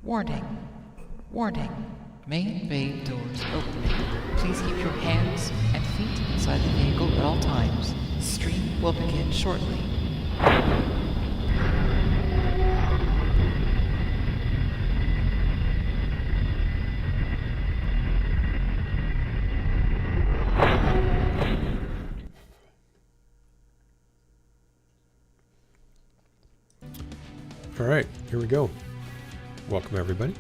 Warning. Warning. Main bay doors opening. Please keep your hands and feet inside the vehicle at all times. Stream will begin shortly. All right, here we go. Welcome, everybody.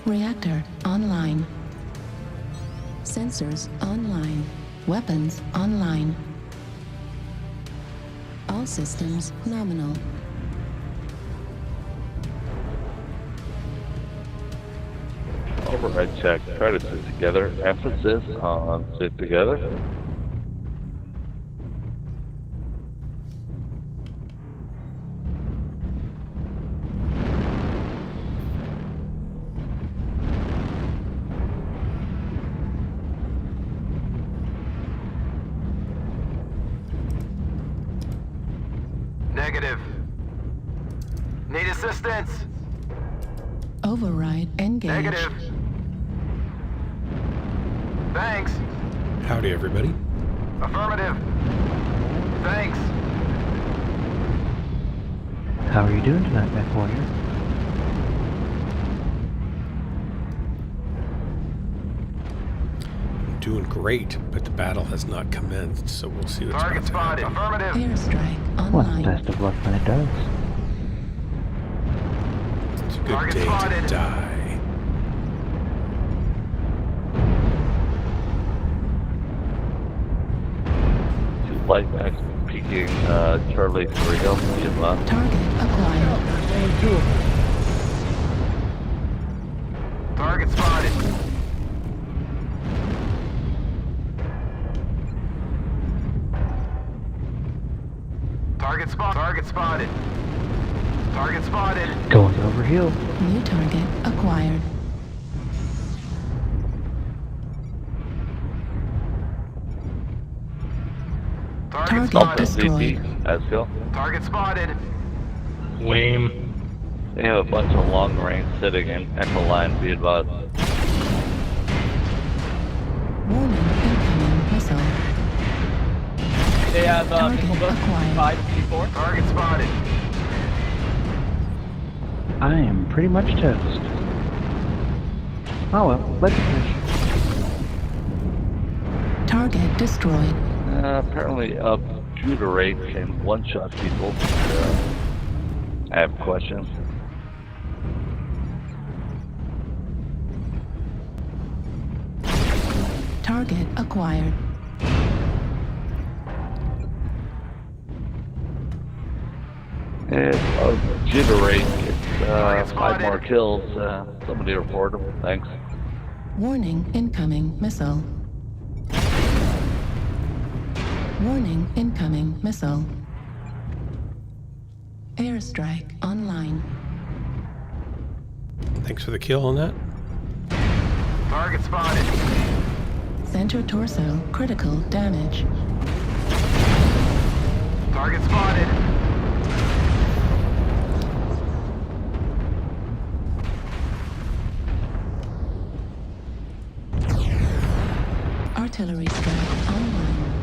Reactor online. Sensors online. Weapons online. All systems nominal. Override check. Try to sit together. Emphasis on sit together. Negative. Need assistance. Override engaged. Negative. Thanks. Howdy, everybody. Affirmative. Thanks. How are you doing tonight, Mech Warrior? I'm doing great, but the battle has not commenced, so we'll see what's Target about to spotted. happen. Affirmative. Airstrike Well, online. best of luck when it does. It's a good Target day spotted. to die. Two light max peeking Charlie 3 Alpha in left. Target acquired. Target spotted. Target spot. Target spotted. Target spotted. Going over hill. New target acquired. Target Target spotted. destroyed. Asco. Target spotted. Lame. They have a bunch of long range sitting in Echo line. Be advised. Warning incoming missile. They have Target missile boats acquired. 5 C4. Target spotted. I am pretty much toast. Oh well, let's finish. Target destroyed. Apparently up Judah rate can one-shot people. I have questions. Target acquired. If Judah rate gets Target 5 more spotted. kills, somebody report them. Thanks. Warning incoming missile. Warning incoming missile. Airstrike online. Thanks for the kill on that. Target spotted. Center torso, critical damage. Target spotted. Artillery strike online.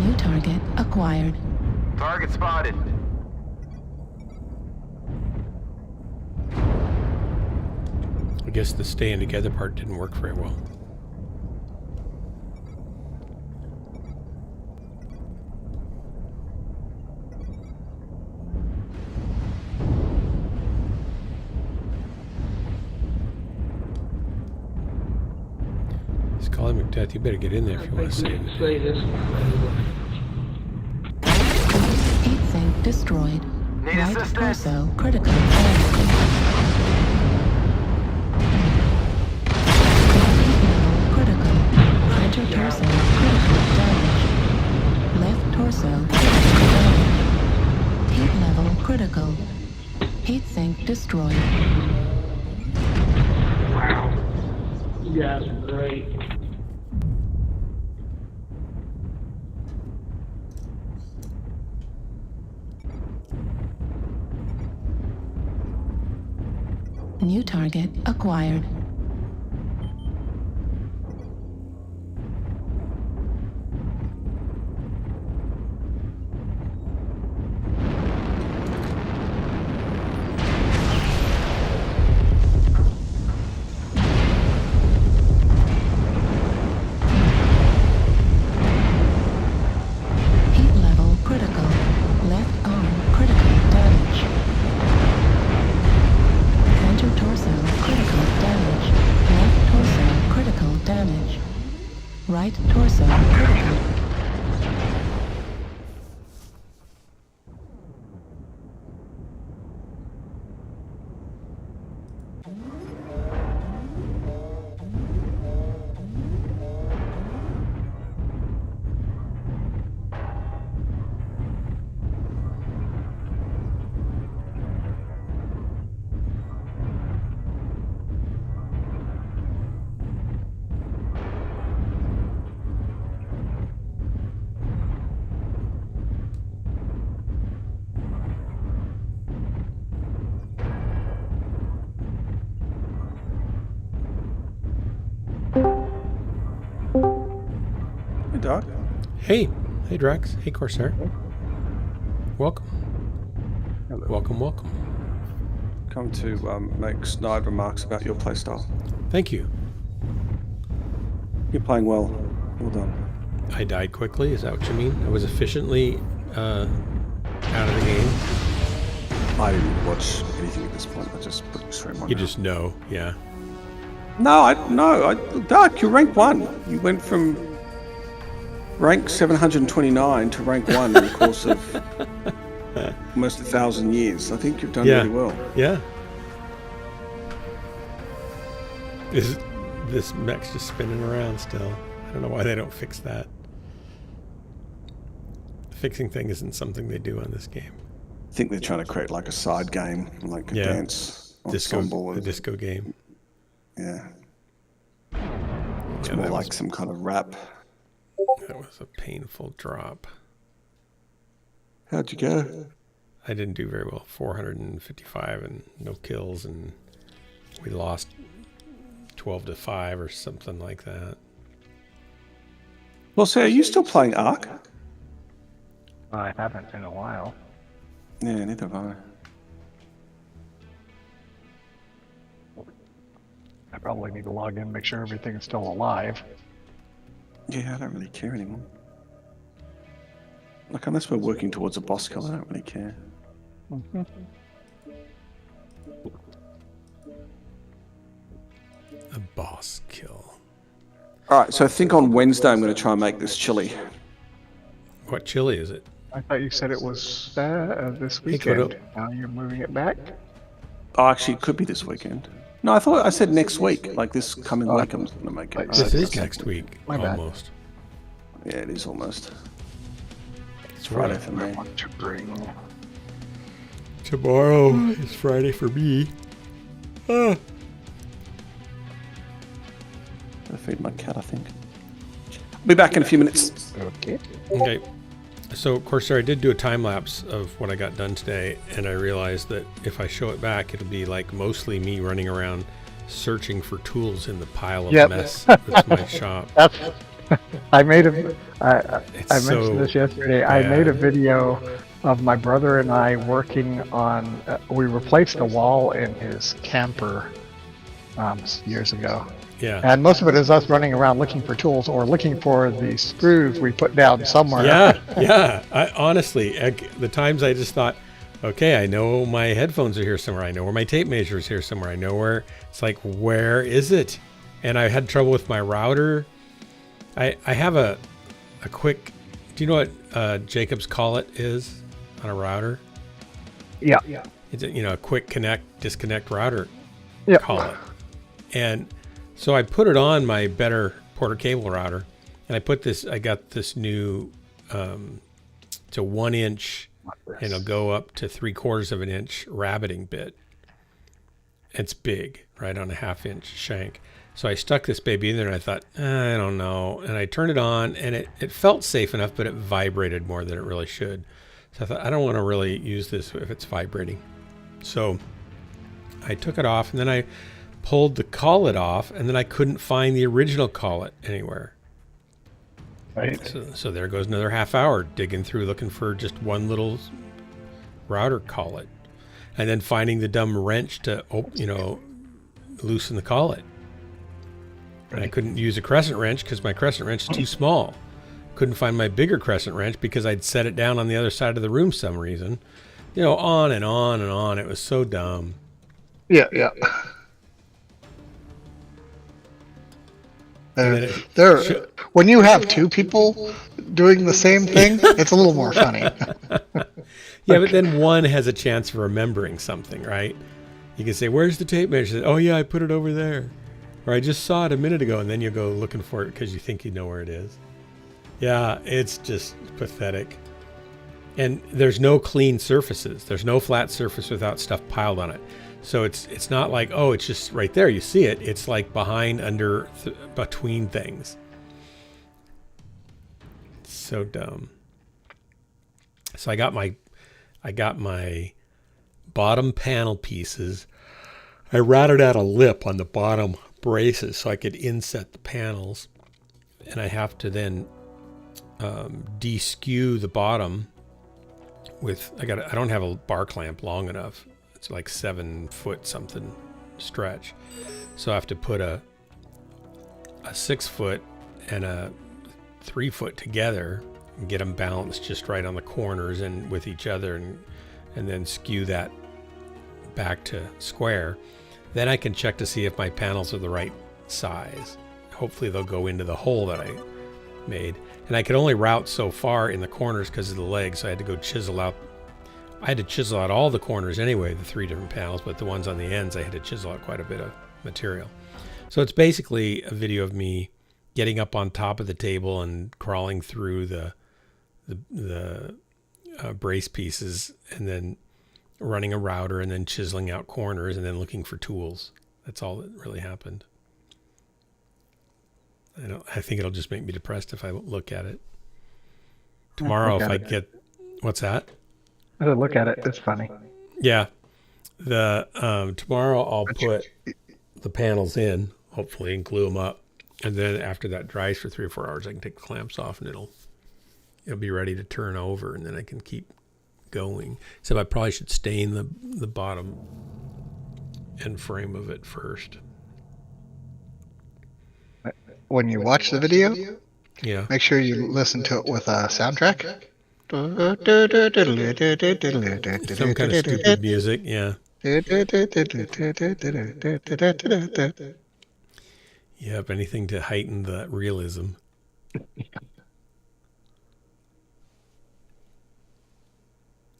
New target acquired. Target spotted. I guess the staying together part didn't work very well. Scully McDeath, you better get in there if you want to save it. Heat sink destroyed. Need Right assistance? torso, critical damage. Critical. Center torso, critical damage. Left torso, critical damage. Heat level critical. Heat sink destroyed. Wow. You guys are great. New target acquired. Heat level critical. Left arm critical damage. Center torso critical damage. Left torso critical damage. Right torso critical. Hey, Doc. Hey, hey Drax, hey Corsair. Welcome. Hello. Welcome. Come to make snide remarks about your playstyle. Thank you. You're playing well. Well done. I died quickly, is that what you mean? I was efficiently out of the game. I didn't watch anything at this point. I just put the stream on. You now. just know, yeah. No, Doc, you're rank 1. You went from rank 729 to rank 1 in the course of almost 1,000 years. I think you've done Yeah. really well. Yeah. This mech's just spinning around still. I don't know why they don't fix that. The fixing thing isn't something they do on this game. I think they're trying to create like a side game, like a Yeah. dance Disco, ensemble. the disco game. Yeah. It's Yeah, more that like was- some kind of rap. That was a painful drop. How'd you go? I didn't do very well. 455 and no kills, and we lost 12-5 or something like that. Well, so are you still playing Ark? I haven't in a while. Yeah, neither have I. I probably need to log in and make sure everything is still alive. Yeah, I don't really care anymore. Like, unless we're working towards a boss kill, I don't really care. A boss kill. Alright, so I think on Wednesday I'm going to try and make this chili. What chili is it? I thought you said it was this Hey, Kodo. weekend. Now you're moving it back? Oh, actually, it could be this weekend. No, I thought I said next week. Like, this coming week I'm going to make it. This is next week, My bad. almost. Yeah, it is almost. It's Friday for me. What to bring? Tomorrow is Friday for me. Gotta feed my cat, I think. I'll be back in a few minutes. Okay. Okay. So, Corsair, I did do a time lapse of what I got done today, and I realized that if I show it back, it'll be like mostly me running around searching for tools in the pile of mess that's my shop. That's. I made a. I It's mentioned so this yesterday. I made a bad. video of my brother and I working on. We replaced a wall in his camper years ago. Yeah. And most of it is us running around looking for tools or looking for the screws we put down somewhere. Yeah. I honestly, the times I just thought, okay, I know my headphones are here somewhere. I know where my tape measure is here somewhere. I know where. It's like, where is it? And I had trouble with my router. I have a quick. Do you know what Jacob's collet is on a router? Yeah. It's a quick connect disconnect router Yep. collet. And so I put it on my better Porter cable router, and I got this new, it's a 1 inch, and it'll go up to 3/4 of an inch rabbiting bit. It's big, right on a 1/2 inch shank. So I stuck this baby in there, and I thought, I don't know. And I turned it on, and it felt safe enough, but it vibrated more than it really should. So I thought, I don't want to really use this if it's vibrating. So I took it off, and then I pulled the collet off, and then I couldn't find the original collet anywhere. Right. So there goes another half hour digging through looking for just one little router collet, and then finding the dumb wrench to loosen the collet. And I couldn't use a crescent wrench because my crescent wrench is too small. Couldn't find my bigger crescent wrench because I'd set it down on the other side of the room some reason. On and on and on. It was so dumb. Yeah. When you have two people doing the same thing, it's a little more funny. Yeah, but then one has a chance of remembering something, right? You can say, where's the tape measure? Oh, yeah, I put it over there. Or I just saw it a minute ago, and then you go looking for it because you think you know where it is. Yeah, it's just pathetic. And there's no clean surfaces. There's no flat surface without stuff piled on it. So it's not like, oh, it's just right there. You see it. It's like behind, under, between things. It's so dumb. So I got my bottom panel pieces. I routed out a lip on the bottom braces so I could inset the panels. And I have to then de-skew the bottom with, I don't have a bar clamp long enough. It's like 7 foot something stretch. So I have to put a 6 foot and a 3 foot together and get them balanced just right on the corners and with each other, and then skew that back to square. Then I can check to see if my panels are the right size. Hopefully they'll go into the hole that I made. And I could only route so far in the corners because of the legs, so I had to go chisel out. I had to chisel out all the corners anyway, the 3 different panels, but the ones on the ends, I had to chisel out quite a bit of material. So it's basically a video of me getting up on top of the table and crawling through the brace pieces, and then running a router, and then chiseling out corners, and then looking for tools. That's all that really happened. I think it'll just make me depressed if I look at it. Tomorrow, if I get... What's that? I said, look at it. It's funny. Yeah. Tomorrow I'll put the panels in, hopefully, and glue them up. And then after that dries for 3 or 4 hours, I can take the clamps off, and it'll be ready to turn over, and then I can keep going. So I probably should stain the bottom end frame of it first. When you watch the video, Yeah. make sure you listen to it with a soundtrack. Some kind of stupid music, yeah. Yep, anything to heighten the realism.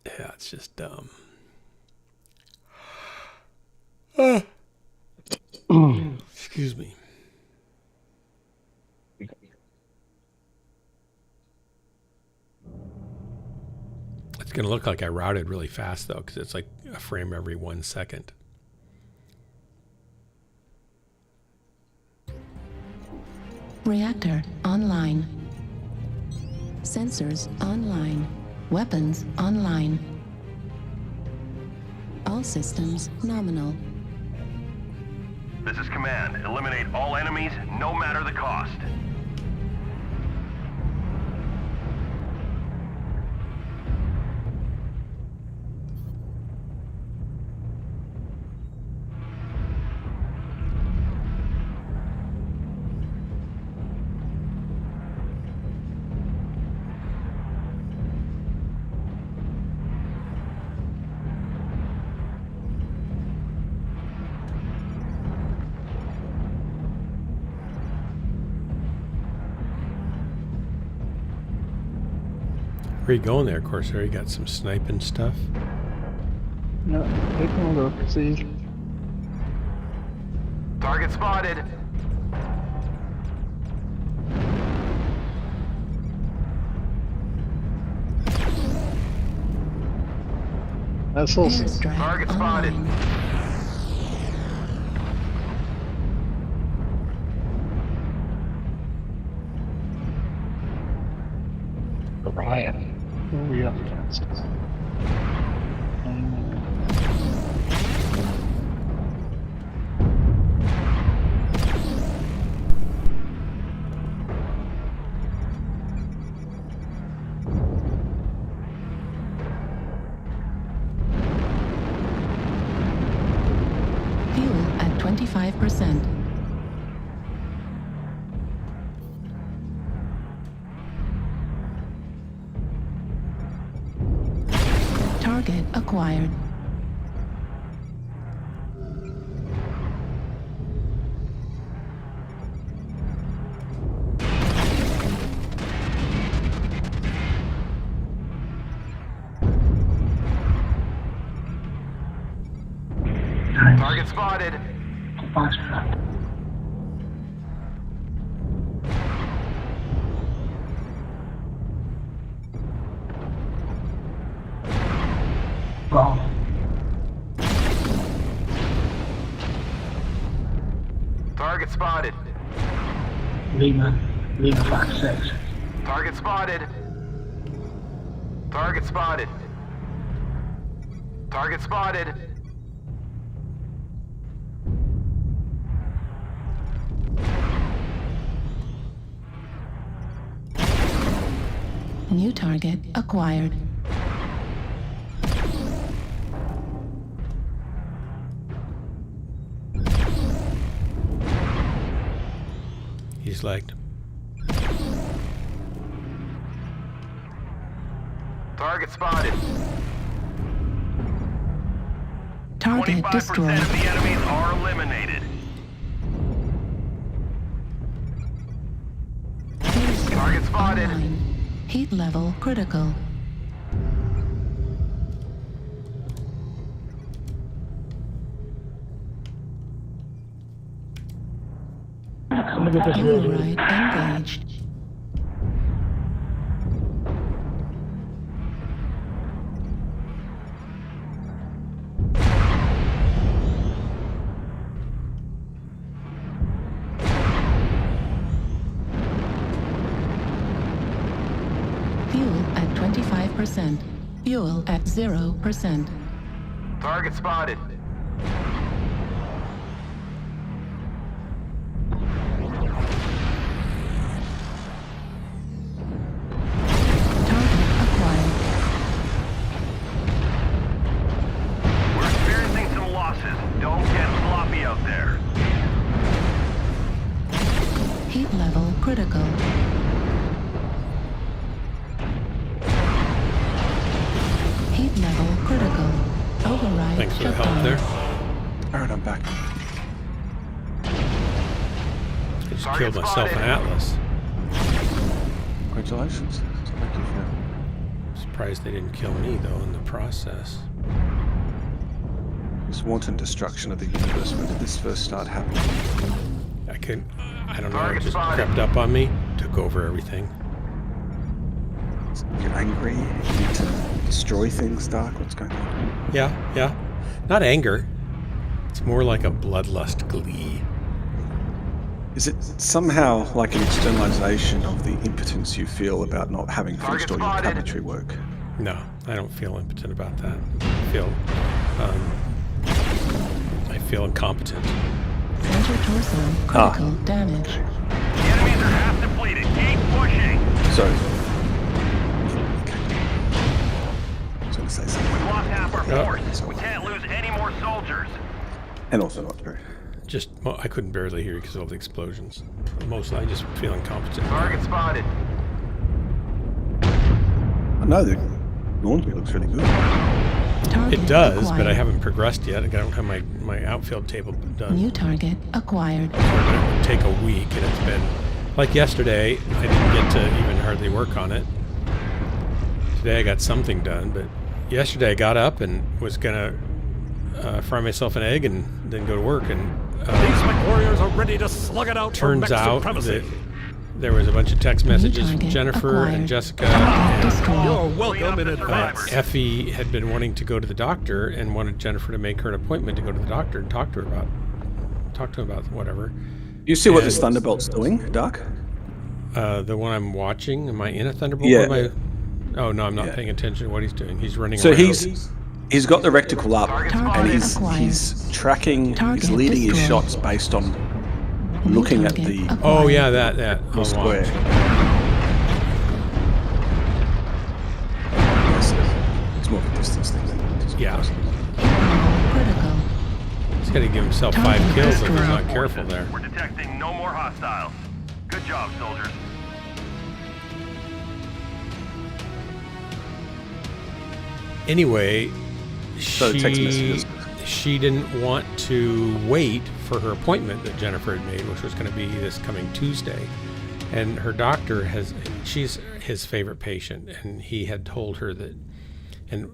Yeah, it's just dumb. Excuse me. It's going to look like I routed really fast, though, because it's like a frame every 1 second. Reactor online. Sensors online. Weapons online. All systems nominal. This is command. Eliminate all enemies, no matter the cost. Where you going there, Corsair? You got some sniping stuff? No, taking a look, see. Target spotted. Missiles. Airstrike Target spotted. online. Orion. Who are we up against? Fuel at 25%. Target acquired. Target spotted. Foxtrot. Golf. Target spotted. Lima Fox 6. Target spotted. Target spotted. Target spotted. New target acquired. He's lagged. Target spotted. Target 25% destroyed. of the enemies are eliminated. Airstrike Target spotted. online. Heat level critical. Look at this really. Humanoid engaged. Fuel at 25%. Fuel at 0%. Target spotted. Target acquired. We're experiencing some losses. Don't get sloppy out there. Heat level critical. Heat level critical. Override Thanks for the help shutdown. there. Alright, I'm back. I just Target killed myself spotted. an Atlas. Congratulations. Thank you for Surprised they didn't kill me though in the process. this wanton destruction of the universe. When did this first start happening? I don't know, it Target just spotted. crept up on me, took over everything. You're angry? You need to destroy things, Dark? What's going on? Yeah. Not anger. It's more like a bloodlust glee. Is it somehow like an externalization of the impotence you feel about not having finished all your cabinetry work? No, I don't feel impotent about that. I feel incompetent. Center torso critical damage. The enemies are half depleted. Keep pushing. So, I was going to say something. We've lost half our Yeah. force. We can't lose any more soldiers. And also not true. Well, I couldn't barely hear you because of all the explosions. Mostly, I just feel incompetent. Target spotted. I know the Nornsby looks really good. Target It does, acquired. but I haven't progressed yet. I don't have my outfield table done. New target acquired. So it's going to take a week, and it's been like yesterday. I didn't get to even hardly work on it. Today I got something done, but yesterday I got up and was gonna fry myself an egg and then go to work. And These mech warriors are ready to slug it out for turns mech out supremacy. that there was a bunch of text messages from target Jennifer and acquired. Jessica. Target And destroyed. You're welcome in advance. Effie had been wanting to go to the doctor and wanted Jennifer to make her an appointment to go to the doctor and talk to him about whatever. You see what this And- Thunderbolt's doing, Doc? The one I'm watching. Am I in a Thunderbolt? Yeah. Or am I... Oh no, I'm not paying attention to what he's doing. He's running So around. he's got the reticle up, Target and spotted. he's tracking, Target he's leading his destroyed. shots based on New looking at target the acquired. Oh yeah, that. I'll square. watch. Yes, it's more of a distance thing than it is. Yeah. Critical. He's got to give himself 5 Target kills if he's destroyed. not careful there. We're detecting no more hostiles. Good job, soldiers. Anyway, So the text messages. she didn't want to wait for her appointment that Jennifer had made, which was going to be this coming Tuesday. And her doctor she's his favorite patient, and he had told her that, and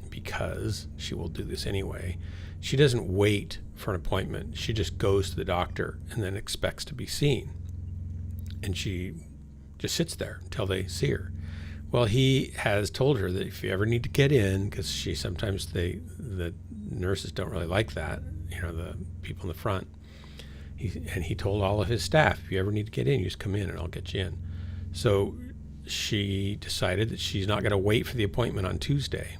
because she will do this anyway, she doesn't wait for an appointment. She just goes to the doctor and then expects to be seen. And she just sits there until they see her. Well, he has told her that if you ever need to get in, because sometimes the nurses don't really like that, the people in the front. He told all of his staff, if you ever need to get in, you just come in and I'll get you in. So she decided that she's not going to wait for the appointment on Tuesday.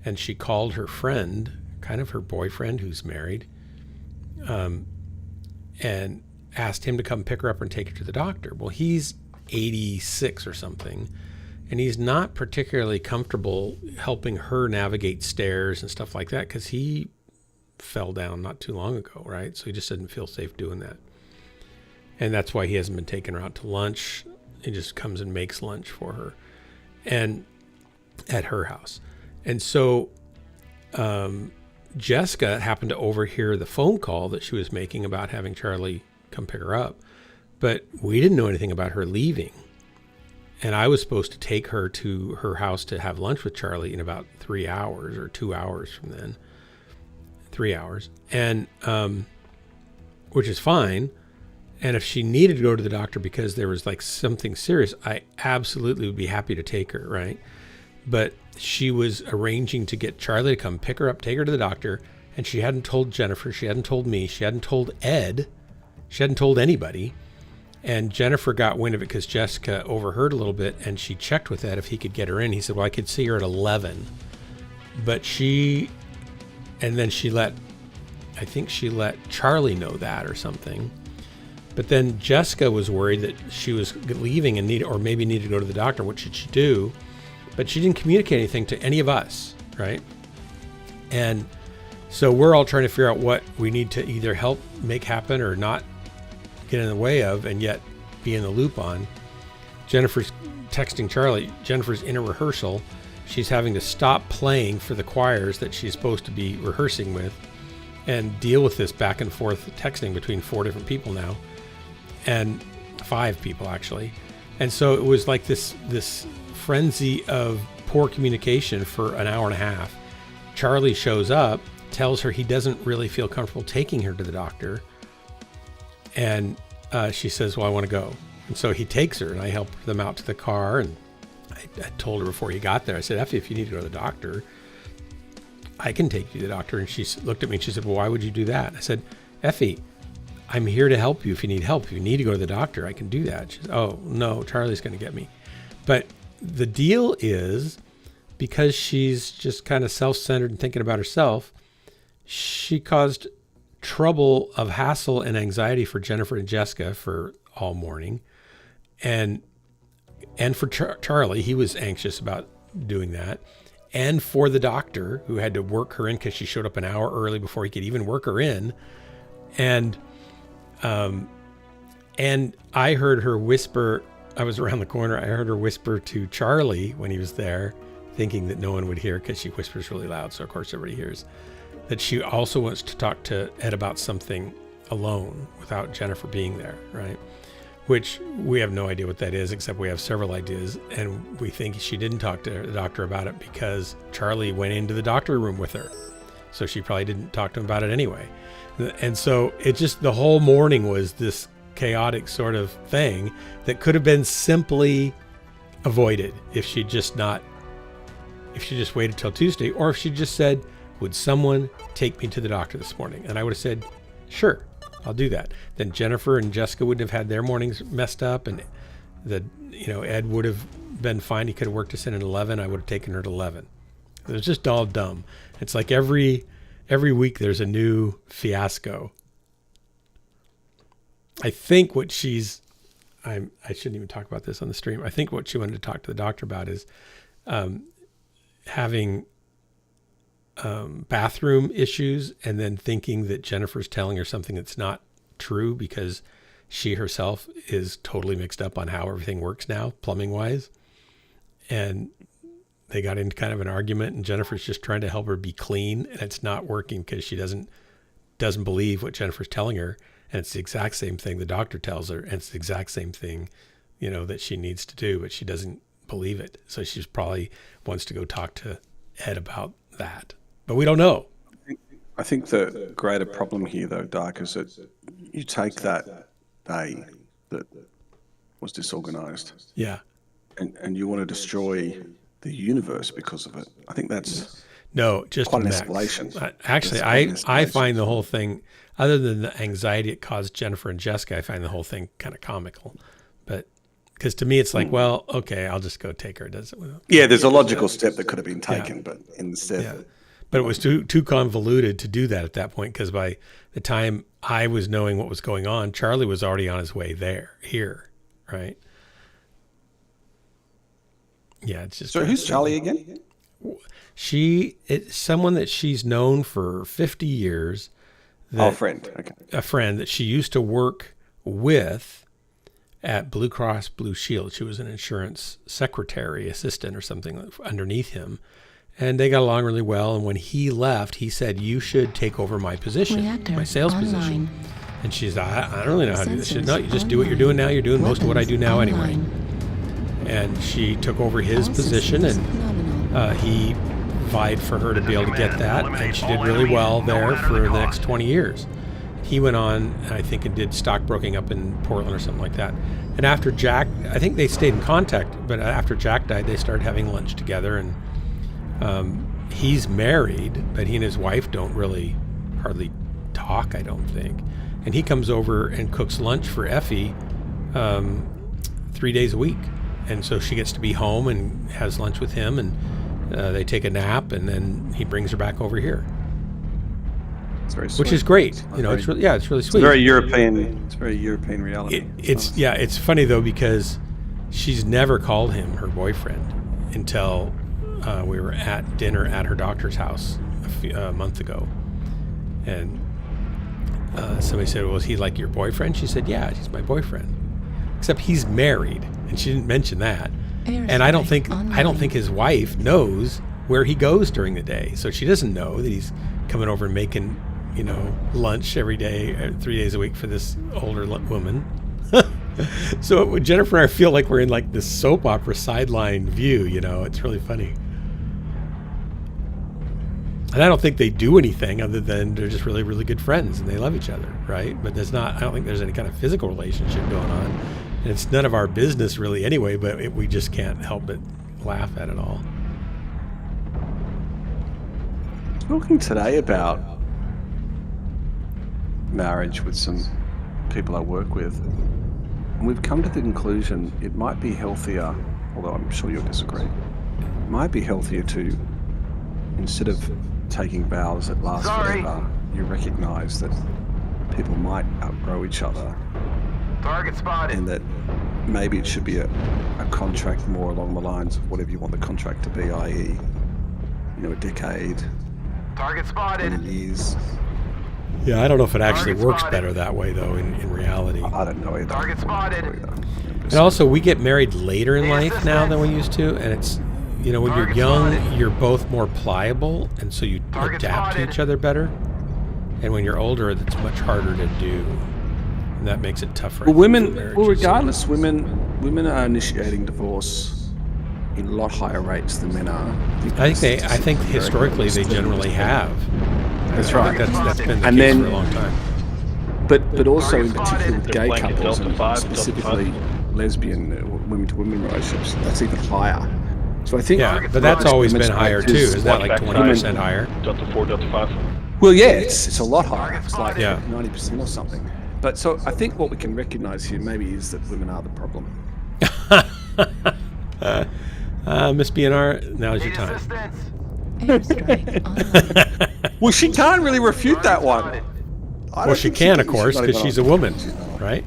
And she called her friend, kind of her boyfriend who's married, and asked him to come pick her up and take her to the doctor. Well, he's 86 or something, and he's not particularly comfortable helping her navigate stairs and stuff like that because he fell down not too long ago, right? So he just didn't feel safe doing that. And that's why he hasn't been taking her out to lunch. He just comes and makes lunch for her and at her house. And so Jessica happened to overhear the phone call that she was making about having Charlie come pick her up, but we didn't know anything about her leaving. And I was supposed to take her to her house to have lunch with Charlie in about 3 hours or 2 hours from then. 3 hours. And, which is fine. And if she needed to go to the doctor because there was like something serious, I absolutely would be happy to take her, right? But she was arranging to get Charlie to come pick her up, take her to the doctor. And she hadn't told Jennifer, she hadn't told me, she hadn't told Ed, she hadn't told anybody. And Jennifer got wind of it because Jessica overheard a little bit, and she checked with Ed if he could get her in. He said, well, I could see her at 11. But then I think she let Charlie know that or something. But then Jessica was worried that she was leaving and maybe needed to go to the doctor. What should she do? But she didn't communicate anything to any of us, right? And so we're all trying to figure out what we need to either help make happen or not get in the way of, and yet be in the loop on. Jennifer's texting Charlie. Jennifer's in a rehearsal. She's having to stop playing for the choirs that she's supposed to be rehearsing with and deal with this back and forth texting between 4 different people now, and 5 people actually. And so it was like this frenzy of poor communication for an hour and a half. Charlie shows up, tells her he doesn't really feel comfortable taking her to the doctor. And she says, well, I want to go. And so he takes her, and I help them out to the car. And I told her before he got there, I said, Effie, if you need to go to the doctor, I can take you to the doctor. And she looked at me and she said, well, why would you do that? I said, Effie, I'm here to help you if you need help. If you need to go to the doctor, I can do that. She says, oh, no, Charlie's going to get me. But the deal is, because she's just kind of self-centered and thinking about herself, she caused trouble of hassle and anxiety for Jennifer and Jessica for all morning. And for Charlie, he was anxious about doing that. And for the doctor, who had to work her in because she showed up an hour early before he could even work her in. And I heard her whisper, I was around the corner, I heard her whisper to Charlie when he was there, thinking that no one would hear because she whispers really loud, so of course everybody hears, that she also wants to talk to Ed about something alone without Jennifer being there, right? Which we have no idea what that is, except we have several ideas, and we think she didn't talk to the doctor about it because Charlie went into the doctor room with her. So she probably didn't talk to him about it anyway. And so it just, the whole morning was this chaotic sort of thing that could have been simply avoided if she just waited till Tuesday, or if she just said, would someone take me to the doctor this morning? And I would have said, sure, I'll do that. Then Jennifer and Jessica wouldn't have had their mornings messed up, and Ed would have been fine. He could have worked us in at 11. I would have taken her to 11. It was just all dumb. It's like every week there's a new fiasco. I think what I shouldn't even talk about this on the stream. I think what she wanted to talk to the doctor about is having bathroom issues, and then thinking that Jennifer's telling her something that's not true because she herself is totally mixed up on how everything works now, plumbing wise. And they got into kind of an argument, and Jennifer's just trying to help her be clean, and it's not working because she doesn't believe what Jennifer's telling her. And it's the exact same thing the doctor tells her, and it's the exact same thing, that she needs to do, but she doesn't believe it. So she's probably wants to go talk to Ed about that. But we don't know. I think the greater problem here, though, Dark, is that you take that day that was disorganized, and you want to destroy the universe because of it. I think that's just quite an escalation. Actually, I find the whole thing, other than the anxiety it caused Jennifer and Jessica, I find the whole thing kind of comical. But because to me, it's like, well, okay, I'll just go take her. There's a logical step that could have been taken, but instead. But it was too convoluted to do that at that point, because by the time I was knowing what was going on, Charlie was already on his way here, right? Yeah, it's just. So who's Charlie again? It's someone that she's known for 50 years. A friend. Okay. A friend that she used to work with at Blue Cross Blue Shield. She was an insurance secretary, assistant or something underneath him. And they got along really well. And when he left, he said, you should take over my position, my sales position. And she's, I don't really know how to do this. She said, no, you just do what you're doing now. You're doing most of what I do now anyway. And she took over his position, and he vied for her to be able to get that. And she did really well there for the next 20 years. He went on, I think, and did stockbroking up in Portland or something like that. And after Jack, I think they stayed in contact, but after Jack died, they started having lunch together. And he's married, but he and his wife don't really hardly talk, I don't think. And he comes over and cooks lunch for Effie 3 days a week. And so she gets to be home and has lunch with him, and they take a nap, and then he brings her back over here. It's very sweet. Which is great. It's really, it's really sweet. It's very European reality. It's funny though, because she's never called him her boyfriend until we were at dinner at her doctor's house a month ago, and somebody said, "Was he like your boyfriend?" She said, "Yeah, he's my boyfriend." Except he's married, and she didn't mention that. And I don't think his wife knows where he goes during the day, so she doesn't know that he's coming over and making, lunch every day, 3 days a week for this older woman. So Jennifer and I feel like we're in like this soap opera sideline view. It's really funny. And I don't think they do anything other than they're just really, really good friends and they love each other, right? But I don't think there's any kind of physical relationship going on. And it's none of our business really anyway, but we just can't help but laugh at it all. Talking today about marriage with some people I work with, and we've come to the conclusion it might be healthier, although I'm sure you'll disagree, it might be healthier to, instead of taking vows that last forever, you recognise that people might outgrow each other. Target spotted. And that maybe it should be a contract more along the lines of whatever you want the contract to be, i.e., a decade, Target spotted. 20 years. Yeah, I don't know if it actually Target works spotted. better that way, though, in reality. I don't know either. Target spotted. And also, we get married later in life now than we used to, and it's, when you're Target young, spotted. you're both more pliable, and so you Target adapt spotted. to each other better. And when you're older, it's much harder to do, and that makes it tougher. Well, for women, marriages. regardless, women are initiating divorce in a lot higher rates than men are. I think historically they generally have. That's right. That's been the And case then- for a long time. But also in particular with gay Blanket couples, Delta and 5, specifically lesbian women-to-women relationships, that's even higher. So I think Yeah, but that's always been higher too. Is that like Back 20% higher? Delta 4, Delta 5. Well, yeah, it's a lot higher. It's like Yeah. 90% or something. But so I think what we can recognise here maybe is that women are the problem. Miss BNR, now's your Need time. assistance. Airstrike online. Well, she can't really refute that one. Spotted. Well, she can, of course, because she's a woman, right?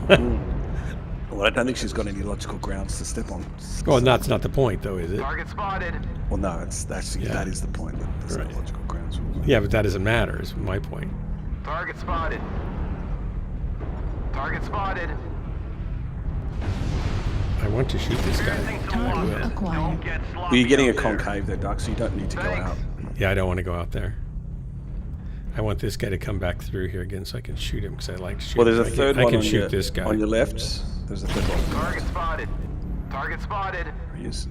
Well, I don't think she's got any logical grounds to step on. Well, that's not the point, though, is it? Target spotted. Well, no, that is the point. That there's Right. no logical grounds. Yeah, but that doesn't matter, is my point. Target spotted. Target spotted. I want to shoot this guy. Target acquired. Well, you're getting a concave there, Doug, so you don't need to go out. Yeah, I don't want to go out there. I want this guy to come back through here again so I can shoot him, because I like shooting. Well, there's a I can- third I one can on shoot your, this guy. on your left. There's a third one. Target spotted. Target spotted. There he is.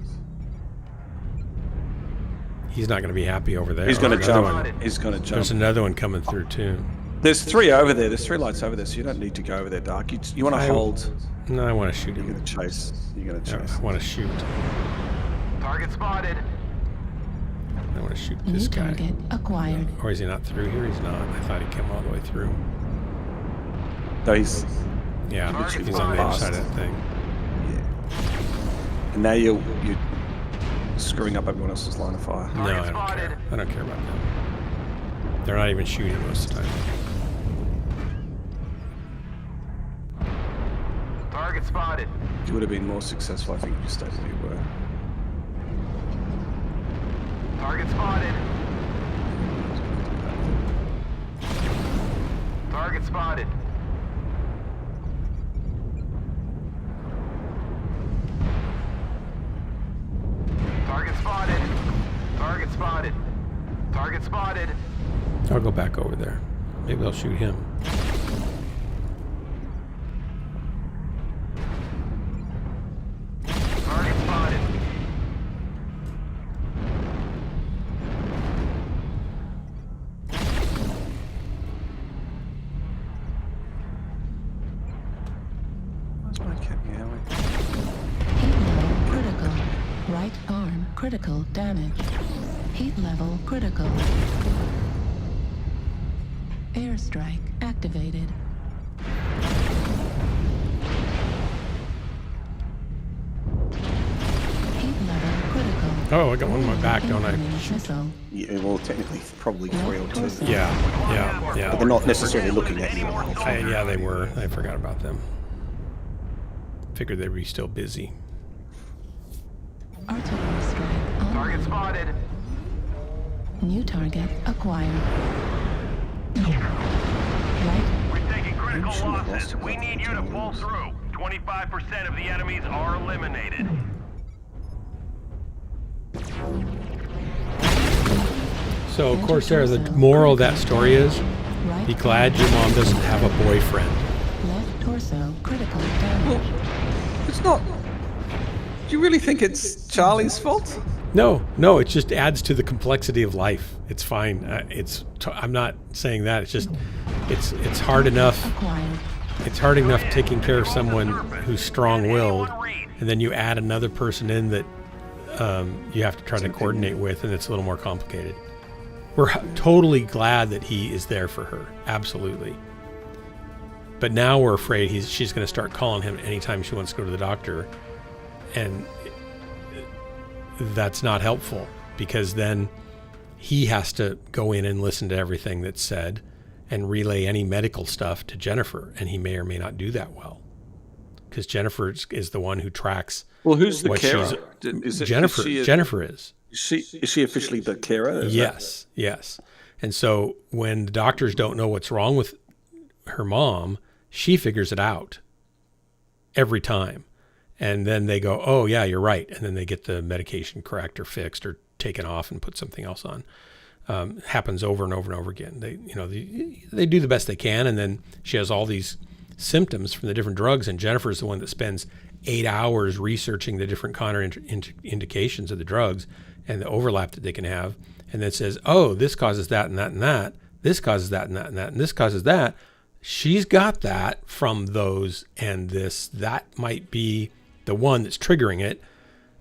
He's not going to be happy over there. He's going to There's another jump. one. He's going to jump. There's another one coming through, too. There's three over there. There's three lights over there, so you don't need to go over there, Dark. You want to hold. No, I want to shoot You're him. going to chase. You're going to Yeah, chase. I want to shoot. Target spotted. I want to shoot New this guy. target acquired. Or is he not through here? He's not. I thought he came all the way through. No, he's. Yeah, Target he's on the other fast. side of that thing. Yeah. And now you're screwing up everyone else's line of fire. No, I don't care. I don't care about them. They're not even shooting most of the time. Target spotted. You would have been more successful, I think, if you stayed where you were. Target spotted. Target spotted. Target spotted. Target spotted. Target spotted. I'll go back over there. Maybe I'll shoot him. Target spotted. Where's my cat meowing? Heat level critical. Right arm critical damage. Heat level critical. Airstrike activated. Heat level critical. Oh, I got one on my back, don't I? Incoming missile. Yeah, well, technically, probably three or two. Yeah, But they're yeah. not necessarily looking at you. Yeah, they were. I forgot about them. Figured they'd be still busy. Artillery strike Target on. spotted. New target acquired. Right. We're taking critical Shouldn't have lost losses. it We with need you to pull through. 25% of the enemies are eliminated. So, of course, there, the moral of that story is, Right. be glad your mom doesn't have a boyfriend. Left torso critical damage. It's not. Do you really think it's Charlie's fault? No, it just adds to the complexity of life. It's fine. I'm not saying that. It's just, it's hard enough. Acquired. It's hard enough taking care of someone who's strong-willed, and then you add another person in that you have to try to coordinate with, and it's a little more complicated. We're totally glad that he is there for her. Absolutely. But now we're afraid she's going to start calling him anytime she wants to go to the doctor. And that's not helpful, because then he has to go in and listen to everything that's said and relay any medical stuff to Jennifer. And he may or may not do that well, because Jennifer is the one who tracks. Well, who's the what carer? Jennifer. Jennifer is. Is she officially the carer? Yes. And so when the doctors don't know what's wrong with her mom, she figures it out every time. And then they go, oh, yeah, you're right. And then they get the medication correct or fixed or taken off and put something else on. Happens over and over and over again. They do the best they can. And then she has all these symptoms from the different drugs. And Jennifer's the one that spends 8 hours researching the different indications of the drugs and the overlap that they can have. And then says, oh, this causes that and that and that. This causes that and that and that. And this causes that. She's got that from those and this. That might be the one that's triggering it.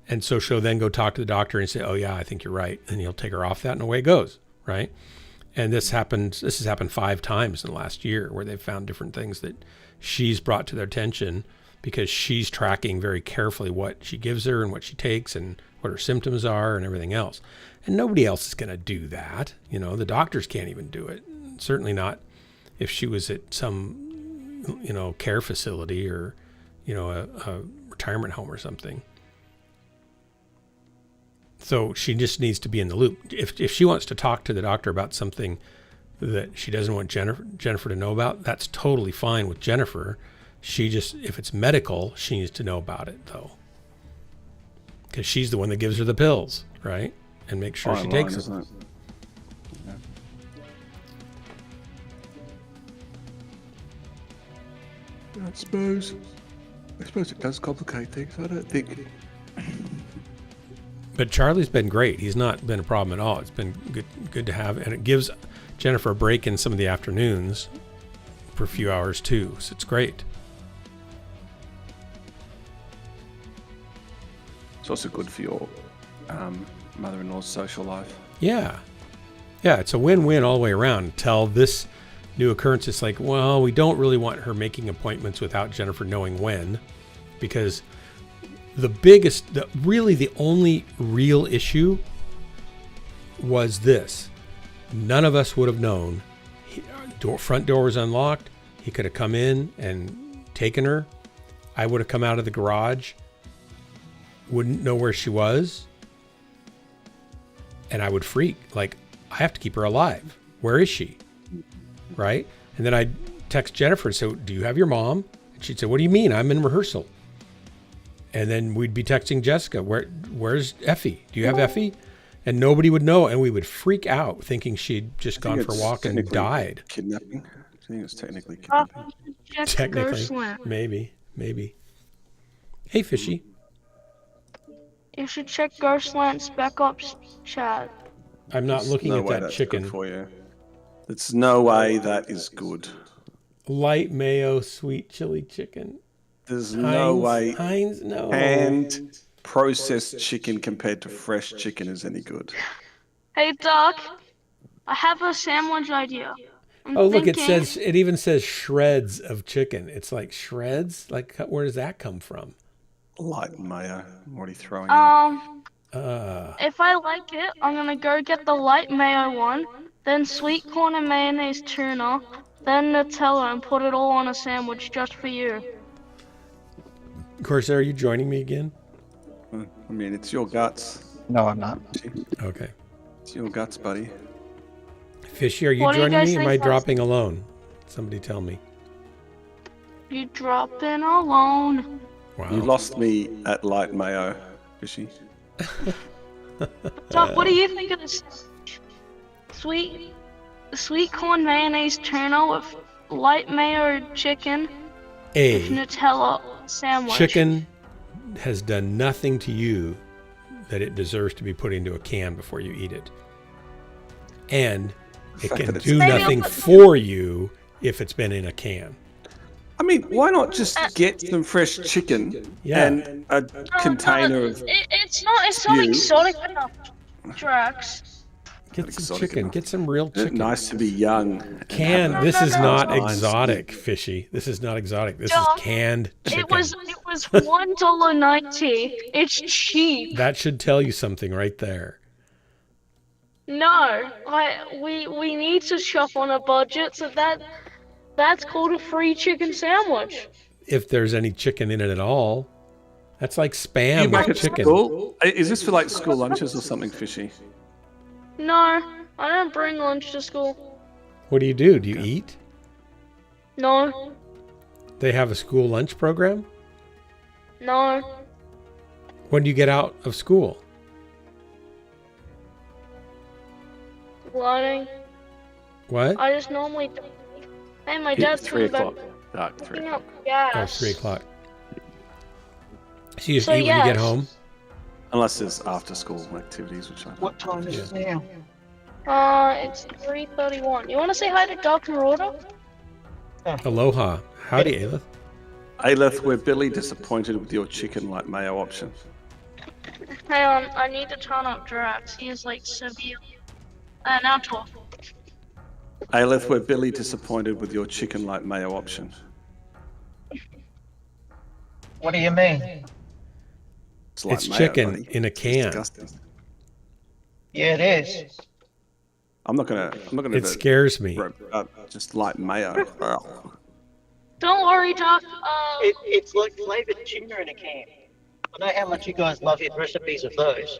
And so she'll then go talk to the doctor and say, oh, yeah, I think you're right. And he'll take her off that, and away it goes, right? And this has happened 5 times in the last year, where they've found different things that she's brought to their attention, because she's tracking very carefully what she gives her and what she takes and what her symptoms are and everything else. And nobody else is going to do that. The doctors can't even do it. Certainly not if she was at some, care facility or, a retirement home or something. So she just needs to be in the loop. If she wants to talk to the doctor about something that she doesn't want Jennifer to know about, that's totally fine with Jennifer. If it's medical, she needs to know about it, though, because she's the one that gives her the pills, right? And make sure she takes them. Yeah. I suppose it does complicate things. I don't think. But Charlie's been great. He's not been a problem at all. It's been good to have, and it gives Jennifer a break in some of the afternoons for a few hours too. So it's great. It's also good for your mother-in-law's social life. Yeah, it's a win-win all the way around. Until this new occurrence, it's like, well, we don't really want her making appointments without Jennifer knowing when, because the only real issue was this. None of us would have known. Front door was unlocked. He could have come in and taken her. I would have come out of the garage, wouldn't know where she was, and I would freak. Like, I have to keep her alive. Where is she? Right? And then I'd text Jennifer and say, do you have your mom? And she'd say, what do you mean? I'm in rehearsal. And then we'd be texting Jessica, where's Effie? Do you have Effie? And nobody would know, and we would freak out thinking she'd just gone for a walk and died. Kidnapping? I think it's technically kidnapping. Technically, maybe. Hey, Fishy. You should check Ghostland's backups chat. I'm not looking at that chicken. For you. There's no way that is good. Light mayo, sweet chili chicken. There's no way Heinz, no. And processed chicken compared to fresh chicken is any good. Hey, Doc. I have a sandwich idea. Look, it even says shreds of chicken. It's like shreds? Like, where does that come from? Light mayo. What are you throwing out? If I like it, I'm gonna go get the light mayo one, then sweet corn and mayonnaise tuna, then Nutella, and put it all on a sandwich just for you. Corsair, are you joining me again? I mean, it's your guts. No, I'm not. Okay. It's your guts, buddy. Fishy, are you joining me? Or am I dropping alone? Somebody tell me. You dropping alone. Wow. You lost me at light mayo, Fishy. Doc, what do you think of this sweet corn mayonnaise tuna with light mayo chicken with Nutella sandwich? Chicken has done nothing to you that it deserves to be put into a can before you eat it. And it can do nothing for you if it's been in a can. I mean, why not just get some fresh chicken and a container of It's not exotic enough, Drax. Get Not some exotic chicken. enough. Get some real Isn't it chicken. nice to be young. and Canned. have This is not nice exotic, meat? Fishy. This is not exotic. This Dog, is canned chicken. It was $1.90. It's cheap. That should tell you something right there. No, we need to shop on a budget, so that's called a free chicken sandwich. If there's any chicken in it at all. That's like spam You back with at chicken. school? Is this for like school lunches or something fishy? No, I don't bring lunch to school. What do? Do you eat? No, They have a school lunch program? no. When do you get out of school? Learning. What? I just normally. Hey, my dad's 3 talking o'clock. about Dark 3 picking o'clock. up gas. Oh, 3 o'clock. So you just So, eat when you get yes. home? Unless there's after school activities, which I don't. What time is it now? It's 3:31. You want to say hi to Dr. Order? Aloha. Howdy, Aelith. Aleph, we're bitterly disappointed with your chicken like mayo option. Hang on, I need to turn up Drax. He is like severe. Now talk. Aleph, we're bitterly disappointed with your chicken like mayo option. What do you mean? Like It's mayo, chicken buddy. in a can. Disgusting. Yeah, it is. I'm not gonna. It scares me. Just like mayo. Don't worry, Doc. It's like flavored tuna in a can. I know how much you guys love your recipes of those.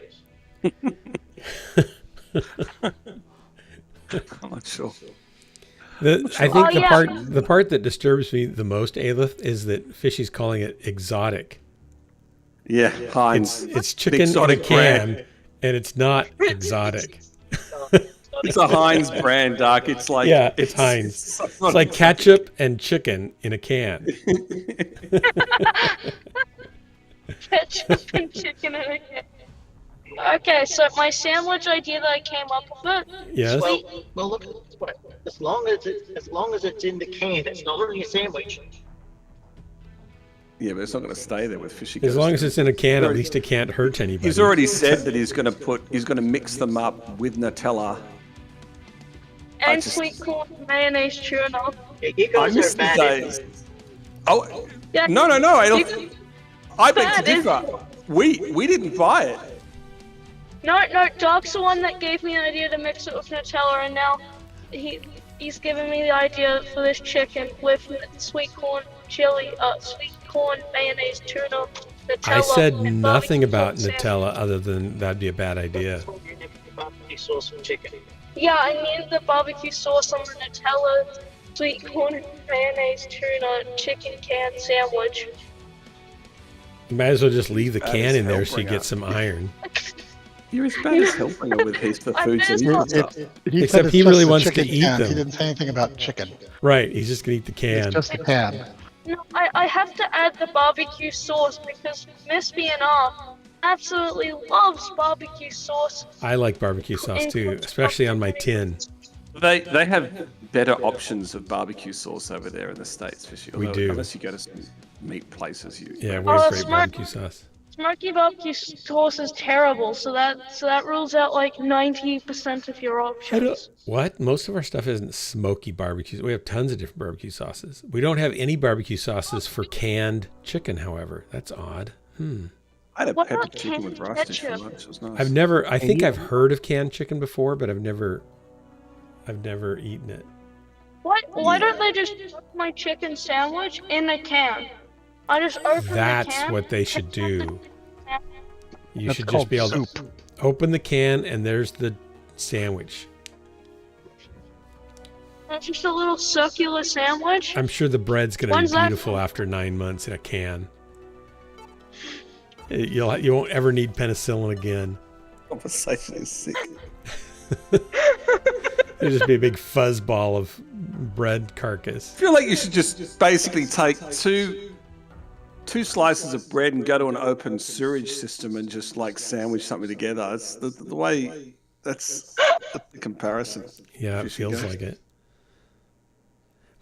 I'm not sure. I think the part that disturbs me the most, Aelith, is that Fishy's calling it exotic. Yeah, Heinz. It's chicken in a can, and it's not exotic. It's a Heinz brand, Doc. It's like it's Heinz. It's like ketchup and chicken in a can. Ketchup and chicken in a can. Okay, so my sandwich idea that I came up with. Yes. Well, look. As long as it's in the can, it's not really a sandwich. Yeah, but it's not going to stay there with fishy. As long as it's in a can, at least it can't hurt anybody. He's already said that he's going to mix them up with Nutella. And sweet corn mayonnaise tuna. I miss the days. Oh, Yeah, no! I beg to That is- differ. We didn't buy it. No, Doc's the one that gave me the idea to mix it with Nutella, and now he's given me the idea for this chicken with sweet corn chili, sweet corn mayonnaise tuna, Nutella. I said and nothing barbecue about sauce. Nutella other than that'd be a bad idea. Barbecue sauce and chicken. Yeah, I need the barbecue sauce on the Nutella, sweet corn mayonnaise tuna, chicken can sandwich. You might as well just leave the That can is in there so you Hellbringer. get some iron. You're as bad as Hellbringer with his for food. It- Except he really wants to eat them. He didn't say anything about chicken. Right, he's just gonna eat the can. It's just the can. No, I have to add the barbecue sauce because Miss B&R absolutely loves barbecue sauce. I like barbecue sauce too, especially on my tin. They have better options of barbecue sauce over there in the States, fishy. We do. Unless you go to some meat places, Yeah, where's great Smart- barbecue sauce? Smoky barbecue sauce is terrible, so that rules out like 90% of your options. What? Most of our stuff isn't smoky barbecues. We have tons of different barbecue sauces. We don't have any barbecue sauces for canned chicken, however. That's odd. I had a What pepper about chicken with canned rice dish for ketchup? lunch. It was nice. I think I've heard of canned chicken before, but I've never eaten it. Why don't they just put my chicken sandwich in a can? I just open the That's can. what they should do. You That's should just called be able soup. to open the can and there's the sandwich. It's just a little circular sandwich. I'm sure the bread's going to When's be that- beautiful after 9 months in a can. You won't ever need penicillin again. Conversation is sick. It'll just be a big fuzz ball of bread carcass. I feel like you should just basically take two slices of bread and go to an open sewage system and just like sandwich something together. It's the way that's the comparison. Yeah, it Fishy feels goes. like it.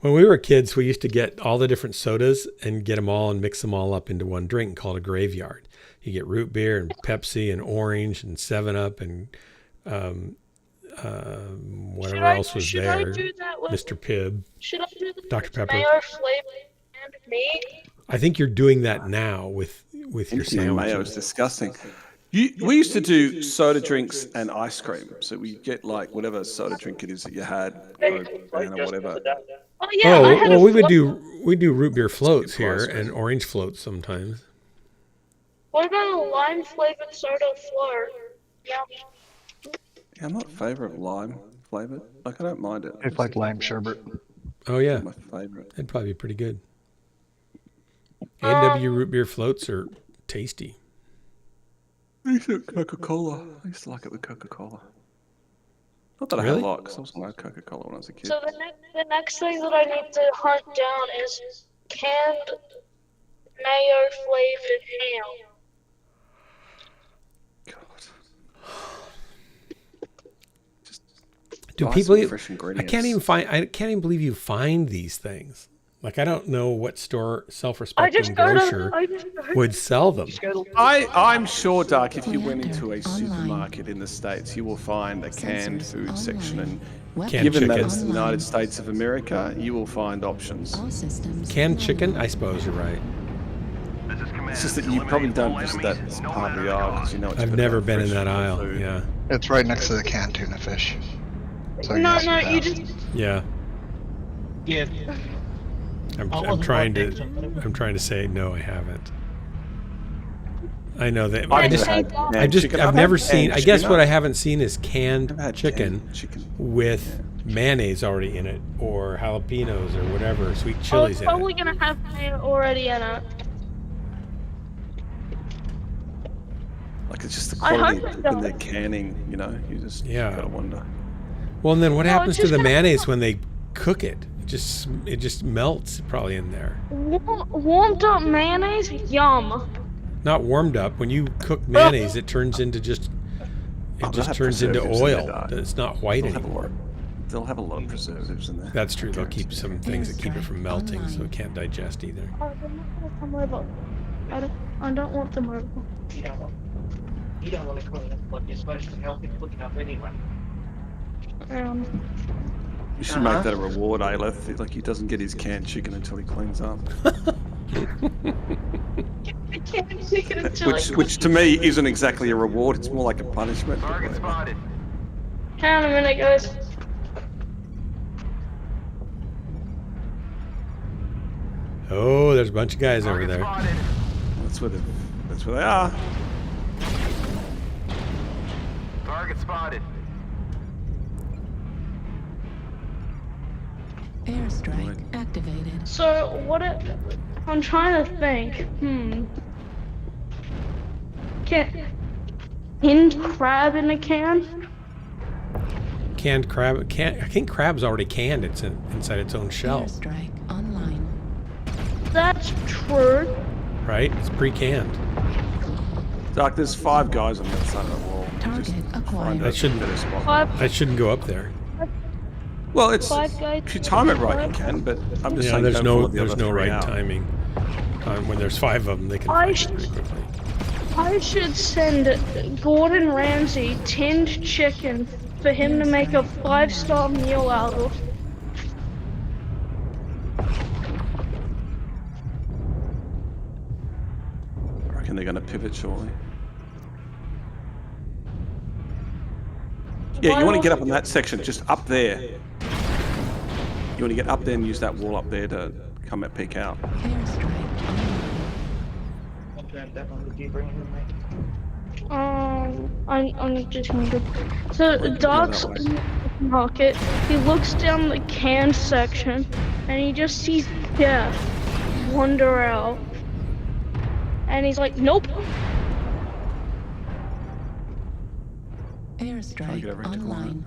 When we were kids, we used to get all the different sodas and get them all and mix them all up into one drink called a graveyard. You get root beer and Pepsi and orange and 7-Up and whatever else was should there. I do that with, Mr. Pibb. Should I do that Dr. with Pepper. mayo flavored canned meat? I think you're doing that now with your Mayo is sandwiches. disgusting. We used to do soda drinks and ice cream. So we get like whatever soda drink it is that you had, Coke, Banana, whatever. Oh yeah, I had well, a we would float. do root beer floats good here price, and right? orange floats sometimes. What about a lime flavored soda float? Yeah. Yeah, I'm not a favourite of lime flavored. Like I don't mind it. It's like lime sherbet. Oh yeah, My favourite. that'd probably be pretty good. A&W root beer floats are tasty. I used to Coca-Cola. I used to like it with Coca-Cola. Not that I had Really? a lot, because I wasn't allowed Coca-Cola when I was a kid. So the next thing that I need to hunt down is canned mayo flavored ham. Do Buy people? some fresh I ingredients. can't even believe you find these things. Like I don't know what store self-respecting grocer would sell them. I'm sure, Doug, if you went into a supermarket in the States, you will find a canned food section. And Canned given that chicken. it's the United States of America, you will find options. Canned chicken? I suppose you're right. It's just that you probably don't visit that part of the aisle because you know it's I've got never that been in fresh that aisle. food. Yeah. It's right next to the canned tuna fish. So No, yes, no, you you have. just Yeah. Yeah. I'm trying to say no, I haven't. I know that. I've never seen. I guess what I haven't seen is canned chicken with mayonnaise already in it, or jalapenos, or whatever, sweet chilies in it. probably gonna have mayo already in it. Like it's just the I quality hope of it cooking, their does. canning, you know, you just gotta wonder. Well, and then what No, happens it's to the just mayonnaise when they cook it? It just melts probably in there. Warmed up mayonnaise? Yum. Not warmed up. When you cook mayonnaise, it turns into turns into oil. It's not white anymore. They'll have a lot of preservatives in there. That's true. They'll keep some things that keep it from melting, so it can't digest either. I don't want them over. You don't want to clean up what you're supposed to help you clean up anyway. You should make that a reward, Aleph. Like he doesn't get his canned chicken until he cleans up. Which to me isn't exactly a reward. It's more like a punishment. Target spotted. Hang on a minute, guys. Oh, there's a bunch of guys over there. That's where they are. Target spotted. Airstrike activated. So, I'm trying to think. Canned crab in a can? Canned crab. I think crab's already canned. It's inside its own shell. Airstrike online. That's true. Right? It's pre-canned. Doc, there's 5 guys on that side of the wall. Target acquired. I shouldn't go up there. Well, it's Five guys if you time it right, you can. But I'm just saying, there's don't no follow the other right 3 out. timing. When there's 5 of them, they can find it pretty quickly. I should send Gordon Ramsay tinned chicken for him to make a 5-star meal out of. I reckon they're going to pivot shortly. Yeah, you want to get up in that section, just up there. You want to get up there and use that wall up there to come at peek out. I'm just gonna go. So Doc's in the market. He looks down the can section, and he just sees Jeff wander out, and he's like, "Nope." Airstrike online.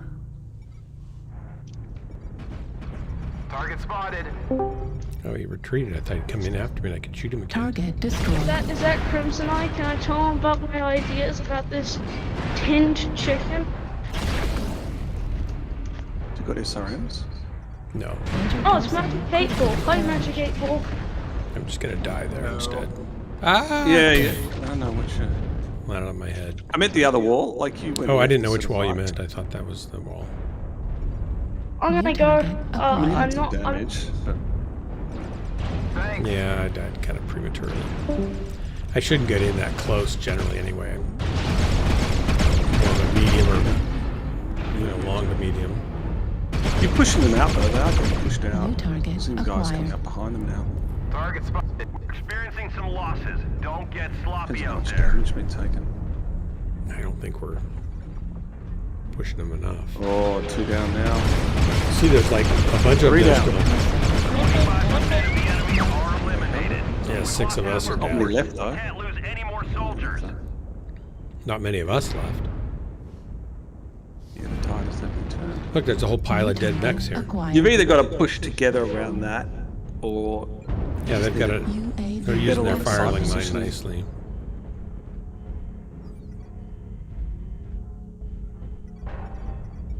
Target spotted. Oh, he retreated. I thought he'd come in after me and I could shoot him again. Target destroyed. Is that Crimson Eye? Can I tell him about my ideas about this tinned chicken? You got SRMs? No. Oh, it's Magic 8 Ball. Hi, Magic 8 Ball. I'm just gonna die there instead. Ah! Yeah. I don't know which. landed on my head. I meant the other wall, like you went. Oh, I left didn't know instead which of wall you right. meant. I thought that was the wall. I'm gonna go. I mean, you I'm had some not. I'm, damage, but Thanks. Yeah, I died kind of prematurely. I shouldn't get in that close generally anyway. I'm more of a medium or long to medium. you're pushing them out though. They are getting pushed out. New target Some guys coming acquired. up behind them now. Target spotted. Experiencing some losses. Don't get Depends sloppy how out much there. damage been taken. I don't think we're pushing them enough. Oh, 2 down now. See, there's like a bunch of 3 them down. still. 25% of the enemies are eliminated. Yeah, 6 of us are Not many down. left though. Can't lose any more soldiers. Not many of us left. Yeah, the tide has definitely turned. Look, there's a whole pile of dead mechs here. Acquired. You've either got to push together around that, or Yeah, they've got a. UAV. They're using their on the side firing line positioning. nicely.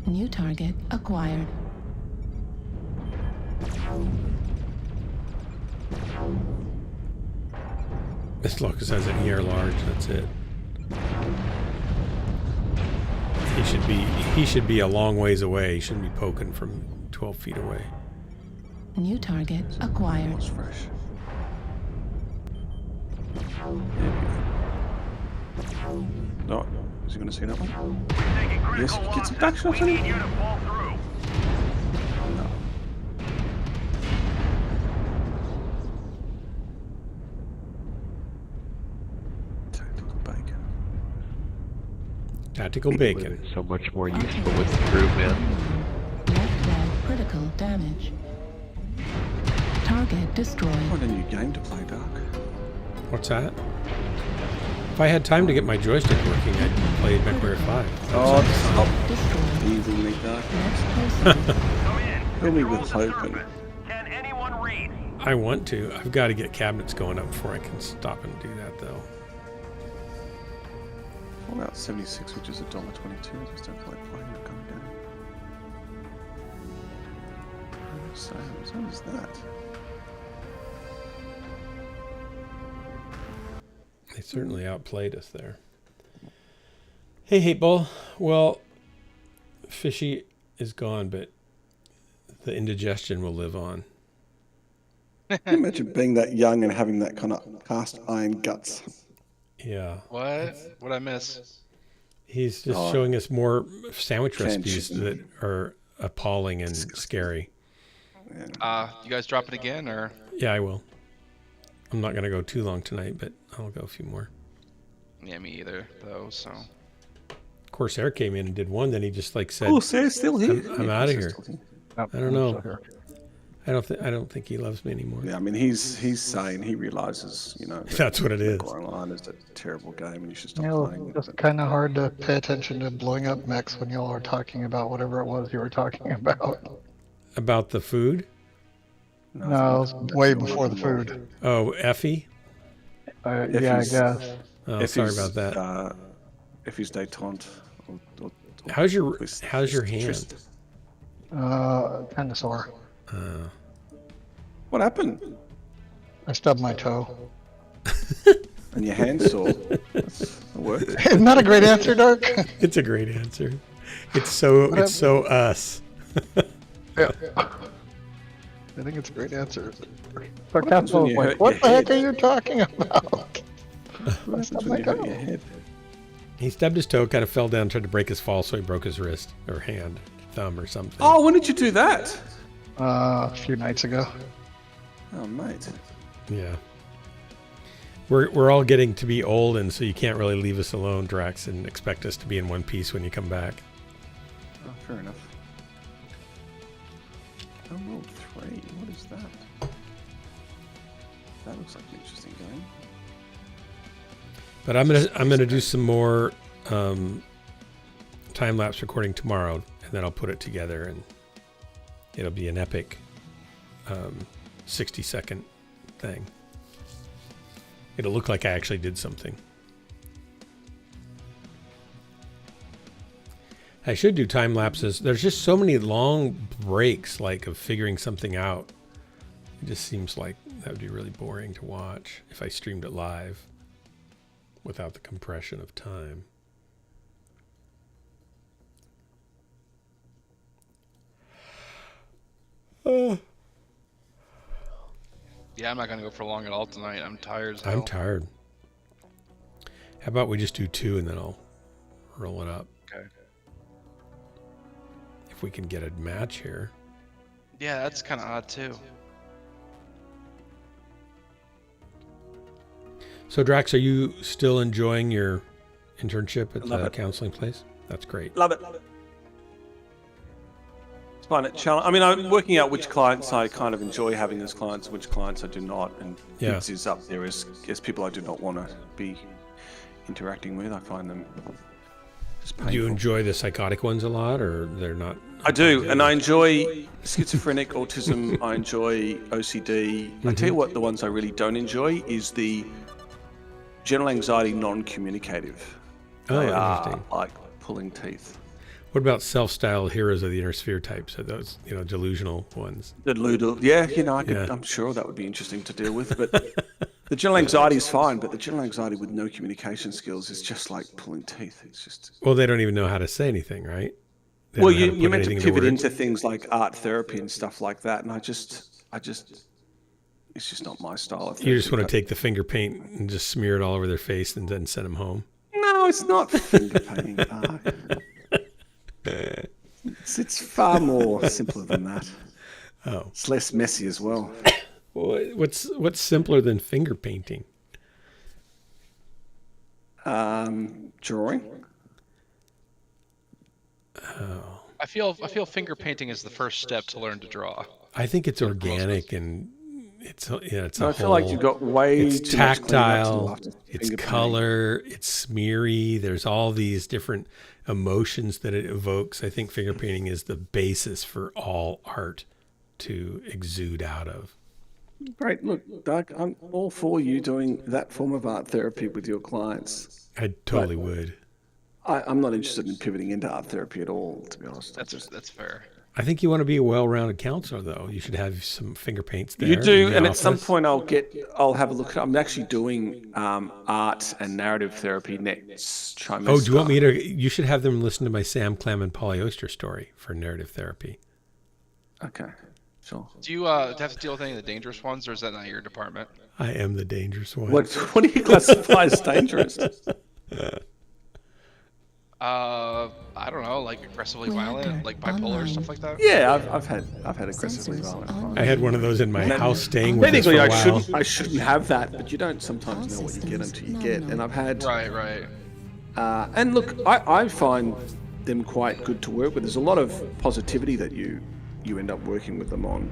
New target acquired. This locus has an ER large. That's it. He should be a long ways away. He shouldn't be poking from 12 feet away. New target acquired. it's fresh. No, is he going to see that one? Taking Yes, critical get some losses. back shots We on need him. you to pull through. No. Tactical bacon. Tactical bacon. So much more useful with the group, man. Left leg critical damage. Target destroyed. What a new game to play, Dark. What's that? If I had time to get my joystick working, I'd play MechWarrior 5. Oh, Destroyed. evil me, Dark. Next person. Come in. Fill me with Control hope and surface. Can anyone read? I want to. I've got to get cabinets going up before I can stop and do that, though. Fallout 76, which is $1.22. I just don't feel like playing it. Come down. So is that? They certainly outplayed us there. Hey, Hateball. Well, Fishy is gone, but the indigestion will live on. Can you imagine being that young and having that kind of cast iron guts? Yeah. What? What'd I miss? He's just Oh. showing us more sandwich Canned recipes chicken. that are appalling and scary. You guys drop it again, or? Yeah, I will. I'm not going to go too long tonight, but I'll go a few more. Yeah, me either, though, so. Corsair came in and did one, then he just like said, Oh, Sarah's still here. I'm Yeah, out of Sarah's here. still here. Nope, I don't I'm know. still here. I don't think he loves me anymore. Yeah, I mean, he's saying he realizes, That's what it is. Online is a terrible game and you should stop You playing know, it. it's kind of hard to pay attention to blowing up mechs when y'all are talking about whatever it was you were talking about. About the food? No, it was way before the food. Oh, Effie? Yeah, I guess. Oh, If sorry he's, about that. If he's detente. How's your hand? Kind of sore. What happened? I stubbed my toe. And your hand sore. That worked. Isn't that a great answer, Dark? It's a great answer. It's so us. Yeah. I think it's a great answer. What happens when Sarcasmo was you like, hurt what your the heck head? are you talking about? What happens stubbed when my you hurt toe. your head? He stubbed his toe, kind of fell down, tried to break his fall, so he broke his wrist or hand, thumb or something. Oh, when did you do that? A few nights ago. Oh, mate. Yeah. We're all getting to be old, and so you can't really leave us alone, Drax, and expect us to be in one piece when you come back. Oh, fair enough. Emerald 3, what is that? That looks like an interesting game. But I'm gonna do some more time lapse recording tomorrow, and then I'll put it together, and it'll be an epic 60-second thing. It'll look like I actually did something. I should do time lapses. There's just so many long breaks, like of figuring something out. It just seems like that would be really boring to watch if I streamed it live. without the compression of time. Yeah, I'm not gonna go for long at all tonight. I'm tired as hell. I'm tired. How about we just do 2 and then I'll roll it up. Okay. If we can get a match here. Yeah, that's kind of odd too. So Drax, are you still enjoying your internship at Love the it. counseling place? That's great. Love it. It's fun. I mean, I'm working out which clients I kind of enjoy having as clients, which clients I do not, and Yeah. Higgs is up there as people I do not want to be interacting with. I find them just painful. Do you enjoy the psychotic ones a lot, or they're not? I do, and I enjoy schizophrenic, autism. I enjoy OCD. I tell you what, the ones I really don't enjoy is the general anxiety, non-communicative. Oh, They are interesting. like pulling teeth. What about self-styled heroes of the inner sphere types? Are those, delusional ones? Yeah, I'm sure that would be interesting to deal with, but the general anxiety is fine, but the general anxiety with no communication skills is just like pulling teeth. It's just... Well, they don't even know how to say anything, right? They Well, don't know how to you're put meant to anything pivot words. into things like art therapy and stuff like that, and I just, it's just not my style of therapy. You just want to take the finger paint and just smear it all over their face and then send them home. No, it's not finger painting. It's far more simpler than that. Oh, it's less messy as well. What's simpler than finger painting? Drawing. Oh, I feel finger painting is the first step to learn to draw. I think it's organic and it's I feel like you've got way it's too much cleanup to do tactile, after it's finger color, it's smeary. There's all these different emotions that it evokes. I think finger painting is the basis for all art to exude out of. Great. Look, Doug, I'm all for you doing that form of art therapy with your clients. I totally would. I'm not interested in pivoting into art therapy at all, to be honest. That's fair. I think you want to be a well-rounded counselor, though. You should have some finger paints there. You do, in the and at some office. point I'll have a look. I'm actually doing art and narrative therapy next trimester. Oh, do you want me to? You should have them listen to my Sam Clam and Polly Oyster story for narrative therapy. Okay, sure. Do you have to deal with any of the dangerous ones, or is that not your department? I am the dangerous one. What do you classify as dangerous? I don't know, like aggressively violent, like bipolar, stuff like that. Yeah, I've had aggressively violent. I had one of those in my house staying with us for Technically, a while. I shouldn't have that, but you don't sometimes know what you get until you get. And I've had Right. And look, I find them quite good to work with. There's a lot of positivity that you end up working with them on.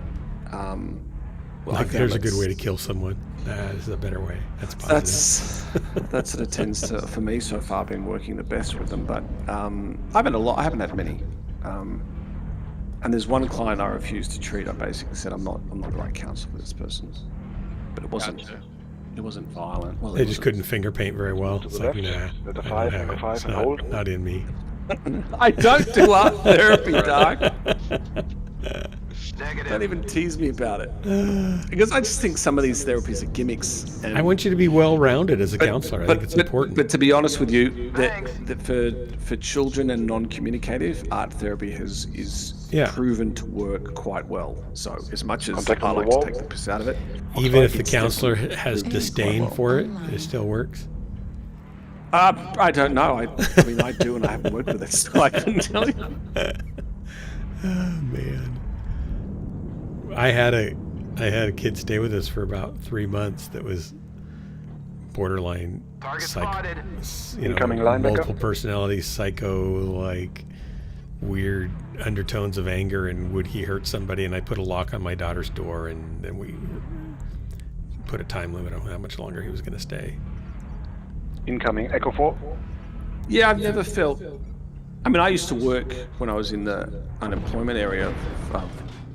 Like there's a good way to kill someone. This is a better way. That's positive. That sort of tends to, for me so far, been working the best with them. But I haven't had many. And there's one client I refused to treat. I basically said I'm not the right counselor for this person. But it wasn't. Gotcha. It wasn't violent. Well, They just couldn't finger paint very well. It's like, nah, I don't have it. It's not in me. I don't do art therapy, Doc. Don't even tease me about it. Because I just think some of these therapies are gimmicks. And I want you to be well-rounded as a counselor. I think it's important. But to be honest with you, that for children and non-communicative, art therapy is proven to work quite well. So as much as I like to take the piss out of it, Even if the counselor has disdain for it, it still works. I don't know. I mean, I do, and I haven't worked with it, so I couldn't tell you. Oh man, I had a kid stay with us for about 3 months that was borderline multiple personality, psycho, like weird undertones of anger, and would he hurt somebody? And I put a lock on my daughter's door, and then we put a time limit on how much longer he was going to stay. Incoming Echo 4. Yeah, I've never felt. I mean, I used to work when I was in the unemployment area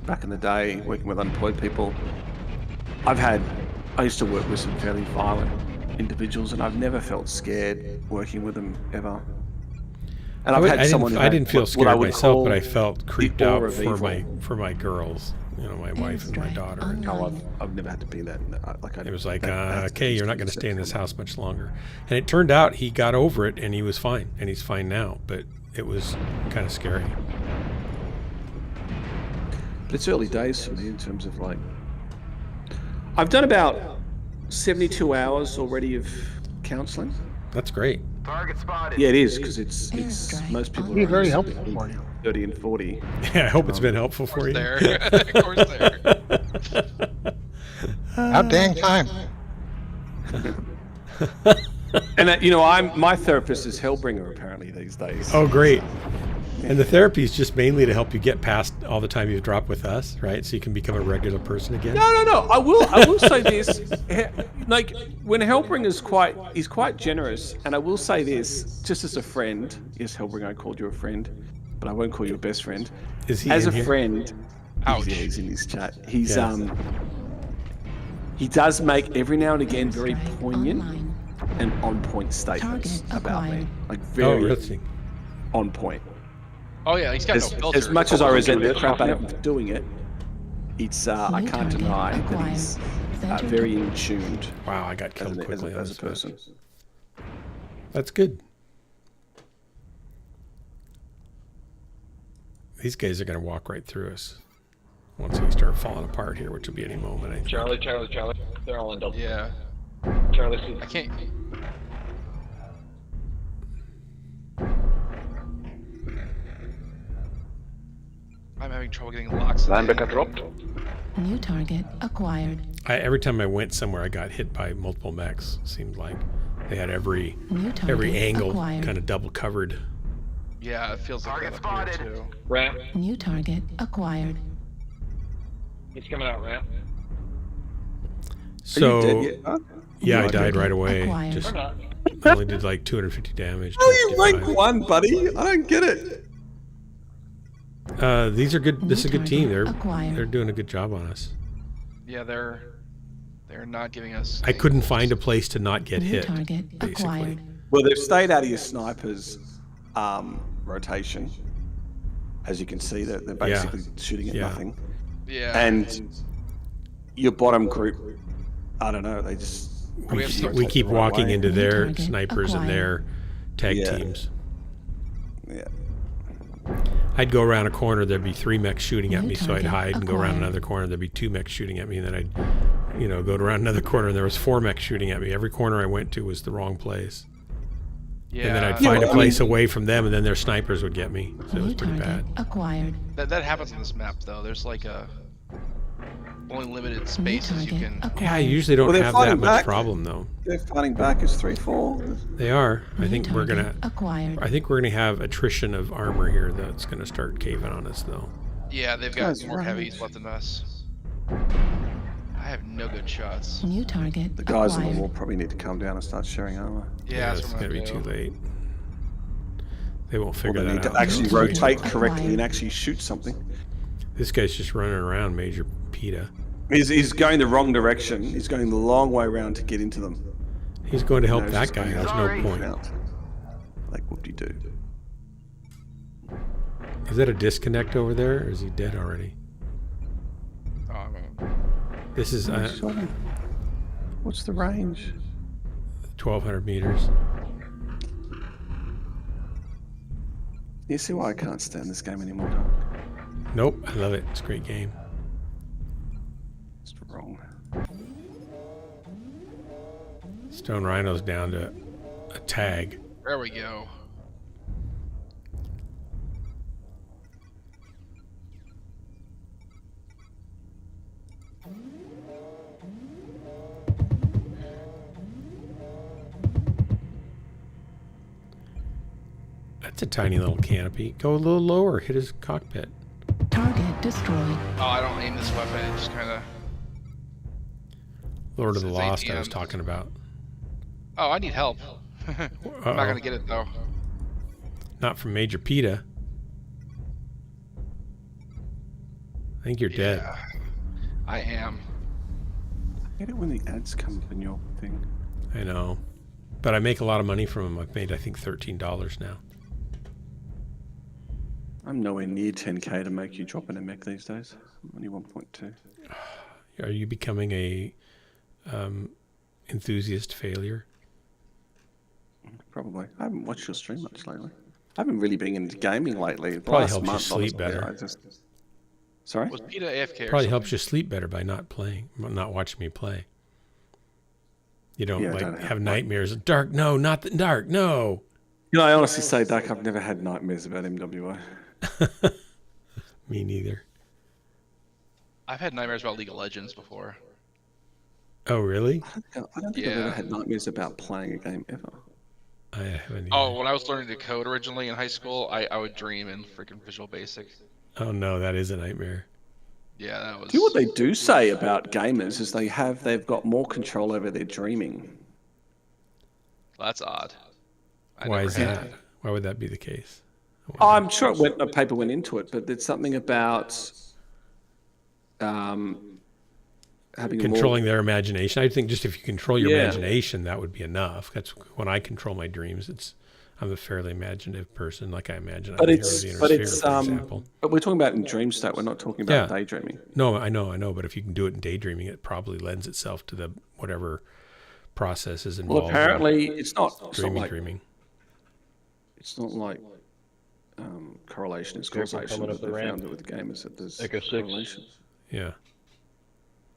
back in the day, working with unemployed people. I used to work with some fairly violent individuals, and I've never felt scared working with them ever. And I didn't feel scared myself, but I felt creeped out for my girls. You know, my wife and my daughter. And No, I've never had to be that. it was like, okay, you're not going to stay in this house much longer. And it turned out he got over it and he was fine. And he's fine now. But it was kind of scary. But it's early days for me in terms of like... I've done about 72 hours already of counselling. That's great. Target spotted. Yeah, it is, because it's most people Be are very used helpful to for you. 30 and 40. Yeah, I hope it's been helpful for you. Of course there. About dang time. And you know, my therapist is Hellbringer apparently these days. Oh, great. And the therapy is just mainly to help you get past all the time you've dropped with us, right? So you can become a regular person again. No. I will say this. Like when Hellbringer's he's quite generous, and I will say this just as a friend. Yes, Hellbringer, I called you a friend, but I won't call you a best friend. Is he as in a here? friend? Ouch. Yeah, he's in this chat. He's Yes. he does make every now and again very poignant and on point statements Target about me, acquired. like Oh, very really? on point. Oh yeah, he's got no filter. As much as I resent the crap out of him for doing it, it's I can't deny that he's very in tuned. Wow, I got killed quickly as a person. That's good. These guys are going to walk right through us once we start falling apart here, which will be any moment. I think. Charlie. They're all in double. Yeah. Charlie. I can't. I'm having trouble getting locks. Linebacker dropped. New target acquired. Every time I went somewhere, I got hit by multiple mechs. Seemed like they had every angle acquired. kind of double covered. Yeah, it feels like that up here too. Ramp. New target acquired. He's coming out, ramp. So Are you dead yet, huh? yeah, I No, died right away. Acquired. Just Or not. I only did like 250 damage. Oh, you rank 255. 1, buddy. I don't get it. These are good. This is a good team. target acquired. They're doing a good job on us. Yeah, they're not giving us. I couldn't find a place to not get New hit. target Basically, acquired. Well, they've stayed out of your snipers' rotation. As you can see, they're basically shooting at Yeah. nothing. Yeah. And your bottom group, I don't know, they just... we keep walking into New their target snipers and acquired. their tag Yeah. teams. Yeah. I'd go around a corner, there'd be 3 mechs shooting at New me, so I'd target hide and go around acquired. another corner, there'd be 2 mechs shooting at me, and then I'd, go around another corner, and there was 4 mechs shooting at me. Every corner I went to was the wrong place. Yeah. And then I'd Yeah, find well, a place away from them, and then their snipers would get me. So it was New pretty target bad. acquired. That happens on this map though. There's like only limited spaces you target can. acquired. Yeah, I usually don't Well, they're have that fighting much back. problem though. They're fighting back as 3-4. They are. I New think we're gonna. target acquired. I think we're gonna have attrition of armor here that's gonna start caving on us though. Yeah, they've got Guys, more right. heavies left than us. I have no good shots. New target The guys on the acquired. wall probably need to come down and start sharing armor. Yeah, it's that's what gonna I'm be gonna too do. late. They won't Or figure they that need out. to actually New target rotate correctly acquired. and actually shoot something. This guy's just running around, Major PETA. He's going the wrong direction. He's going the long way around to get into them. He's going to help No, that he's guy. just There's no Sorry. point. Out. Like whoop-de-doo. Is that a disconnect over there, or is he dead already? Oh, I'm gonna- This is Shot him. What's the range? 1,200 meters. You see why I can't stand this game anymore, Doc? Nope, I love it. It's a great game. It's wrong. Stone Rhino's down to a tag. There we go. That's a tiny little canopy. Go a little lower. Hit his cockpit. Target destroyed. Oh, I don't aim this weapon. It just kind of. Lord of the It's Lost I was ATM. talking about. Oh, I need help. I'm Uh-oh. not gonna get it though. Not from Major PETA. I think you're dead. Yeah, I am. I hate it when the ads come up in your thing. I know. But I make a lot of money from them. I've made, I think, $13 now. I'm nowhere near 10k to make you drop in a mech these days. I'm only 1.2. Are you becoming a enthusiast failure? Probably. I haven't watched your stream much lately. I haven't really been into gaming lately. The Probably last helps you month, sleep honestly, better. I just... Sorry? Was Peter AFK or Probably something? helps you sleep better by not playing, not watching me play. You don't have nightmares. Dark, no, not the dark, no. You know, I honestly say, Duck, I've never had nightmares about MWI. Me neither. I've had nightmares about League of Legends before. Oh, really? I don't think I've ever had nightmares about playing a game ever. I haven't either. Oh, when I was learning to code originally in high school, I would dream in freaking Visual Basic. Oh no, that is a nightmare. Yeah, that was. Do you know what they do say about gamers is they've got more control over their dreaming. That's odd. Why is that? Why would that be the case? I'm sure a paper went into it, but there's something about having controlling their imagination. I think just if you control your Yeah. imagination, that would be enough. That's when I control my dreams. I'm a fairly imaginative person, like I imagine. But I'm it's the Hero of the Inner Sphere, for example. but we're talking about in dream state. We're not talking about daydreaming. No, I know. But if you can do it in daydreaming, it probably lends itself to the whatever process is involved. Well, apparently it's not dreaming. It's not like correlation is causation. But they found it with gamers that there's correlation. Yeah.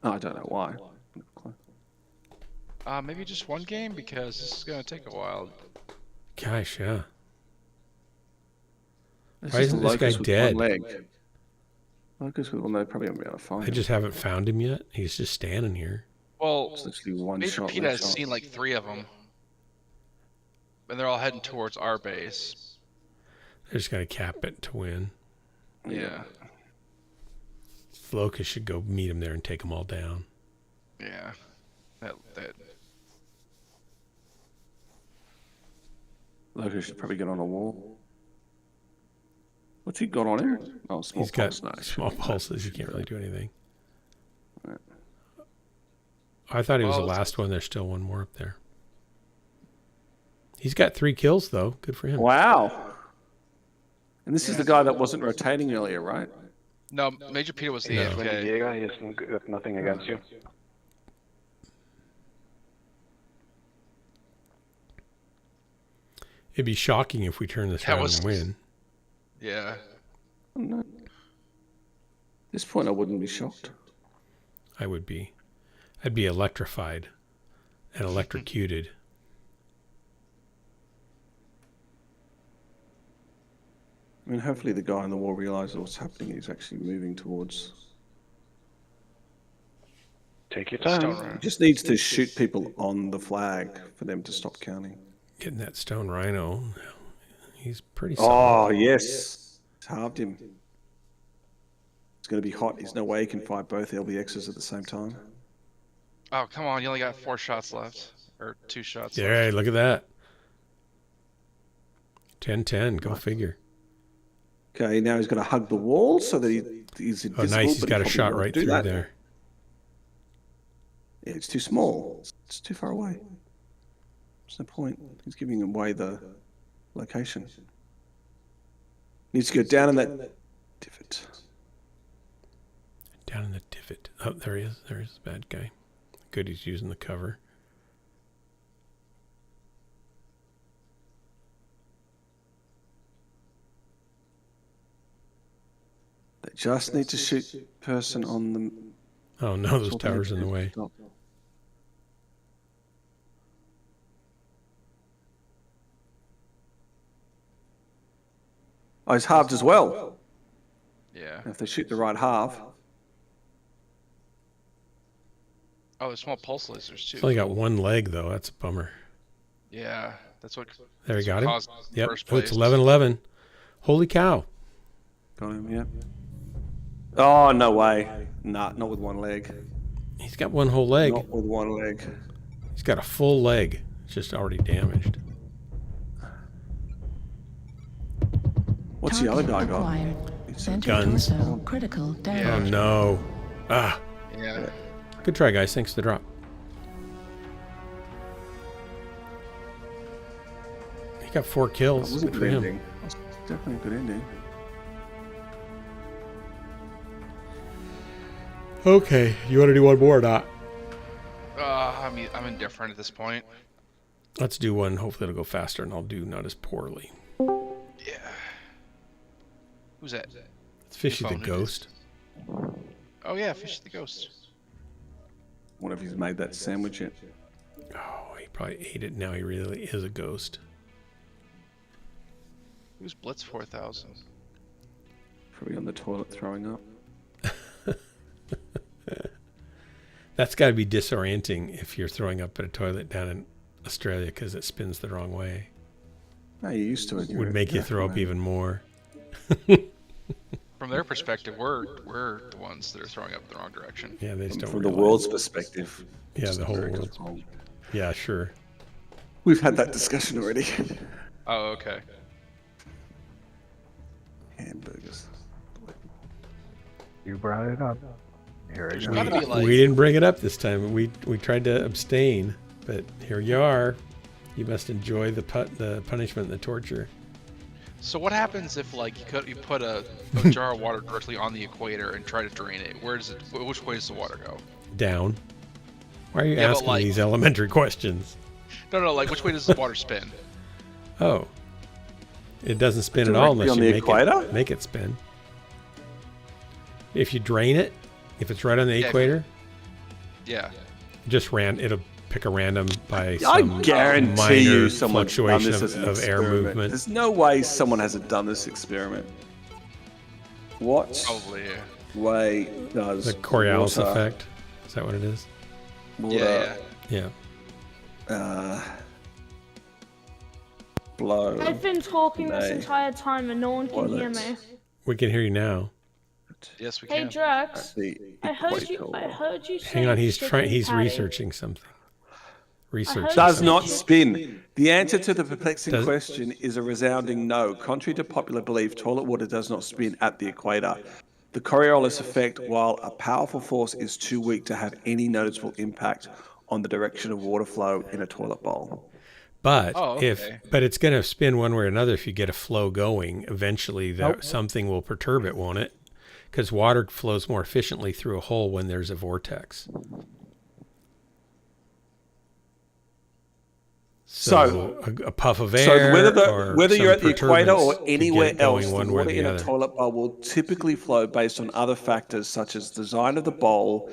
I don't know why. Maybe just one game because this is gonna take a while. Gosh, yeah. Why isn't this guy dead? Locust will know probably won't be able to find him. I just haven't found him yet. He's just standing here. Well, it's literally one maybe shot. Peter has seen like 3 of them, and they're all heading towards our base. They're just gonna cap it to win. Yeah. Locust should go meet him there and take them all down. Yeah. That. Locust should probably get on a wall. What's he got on him? Oh, small He's got pulse. small pulses. You can't really do anything. I thought he was the last one. There's still one more up there. He's got 3 kills, though. Good for him. Wow. And this is the guy that wasn't rotating earlier, right? No, Major Peter was the AFK. Diego, he has nothing against you. It'd be shocking if we turn this round and win. Yeah. No. At this point, I wouldn't be shocked. I would be. I'd be electrified and electrocuted. I mean, hopefully the guy on the wall realizes what's happening. He's actually moving towards... Take your time. He just needs to shoot people on the flag for them to stop counting. Getting that stone rhino. He's pretty Oh, solid. yes. It's halved him. It's going to be hot. There's no way he can fight both LBXs at the same time. Oh, come on. You only got 4 shots left. Or 2 shots Yeah, left. hey, look at that. 10-10. Go figure. Okay, now he's got to hug the wall so that he's invisible. Oh, nice. He's but got a probably shot won't right do through that. there. Yeah, it's too small. It's too far away. What's the point? He's giving away the location. Needs to go down in that divot. Down in the divot. Oh, there he is. There's the bad guy. Good, he's using the cover. They just need to shoot person on the... Oh no, those towers in the way. Stop. Oh, he's halved as well. Yeah. If they shoot the right half. Oh, there's small pulse lasers too. He's only got 1 leg though. That's a bummer. Yeah, that's what. There he got him. Yep. First Oh, it's place. 11-11. Holy cow. Got him, yeah. Oh, no way. Nah, not with 1 leg. He's got 1 whole leg. Not with 1 leg. He's got a full leg. It's just already damaged. What's the other guy got? Acquired. Center Guns. torso critical Oh damage. no. Ah. Yeah. Good try, guys. Thanks for the drop. He got 4 kills. That was a Good for good him. ending. That's definitely a good ending. Okay, you want to do one more or not? I'm indifferent at this point. Let's do one. Hopefully it'll go faster and I'll do not as poorly. Yeah. Who's that? It's Fishy the Ghost. Oh yeah, Fishy the Ghost. What if he's made that sandwich yet? Oh, he probably ate it. Now he really is a ghost. Who's Blitz 4000? Probably on the toilet throwing up. That's got to be disorienting if you're throwing up at a toilet down in Australia because it spins the wrong way. No, you're used to it. It would make you throw up even more. From their perspective, we're the ones that are throwing up the wrong direction. Yeah, they just don't From realize. the world's perspective. Yeah, the whole world. Yeah, sure. We've had that discussion already. Oh, okay. Hamburgers. You brought it up. Here it goes. gotta be like- We didn't bring it up this time. We tried to abstain, but here you are. You must enjoy the punishment and the torture. So what happens if like you put a jar of water directly on the equator and try to drain it? Which way does the water go? Down. Why are you Yeah, but asking like- these elementary questions? No, like which way does the water spin? Oh. It doesn't spin at all unless on you the make equator? make it spin. If you drain it, if it's right on the Yeah. equator, Yeah. it'll pick a random by I some guarantee minor you someone's done fluctuation this as an of air experiment. movement. There's no way someone hasn't done this experiment. What Probably. Yeah. way does The Coriolis water, effect. Is that what it is? water Yeah. Yeah. blow? I've been talking this Nay. entire time and no one can hear Toilets. me. We can hear you now. Yes, we Hey can. Drax, The I heard equator you say Hang on, he's chicken he's patty. researching something. Research. heard does something. not spin. The answer to the perplexing Does- question is a resounding no. Contrary to popular belief, toilet water does not spin at the equator. The Coriolis effect, while a powerful force, is too weak to have any noticeable impact on the direction of water flow in a toilet bowl. But Oh, okay. but it's going to spin one way or another if you get a flow going. Eventually, something will perturb it, won't it? Because water flows more efficiently through a hole when there's a vortex. So a puff of air. So whether you're at some the equator or perturbance could get anywhere it going else, the one way or water the in a other. toilet bowl will typically flow based on other factors such as design of the bowl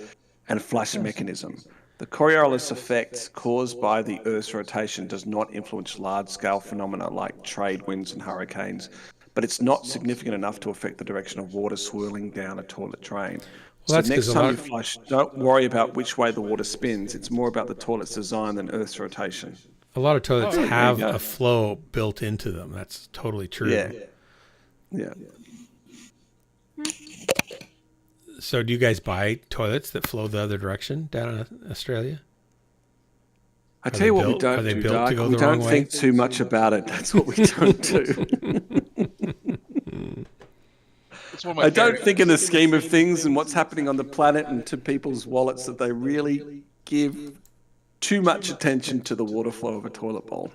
and flush mechanism. The Coriolis effect caused by the Earth's rotation does not influence large-scale phenomena like trade winds and hurricanes, but it's not significant enough to affect the direction of water swirling down a toilet drain. Well, that's so 'cause next a time lot- you flush, don't worry about which way the water spins. It's more about the toilet's design than Earth's rotation. A lot of toilets there you have go. a flow built into them. That's totally true. Yeah. Yeah. So do you guys buy toilets that flow the other direction down in Australia? I tell you what we Are don't they do, built to Dark. go We the wrong don't way? think too much about it. That's what we don't do. It's one of my I don't favorite- think in the scheme of things and what's happening on the planet and to people's wallets that they really give too much attention to the water flow of a toilet bowl.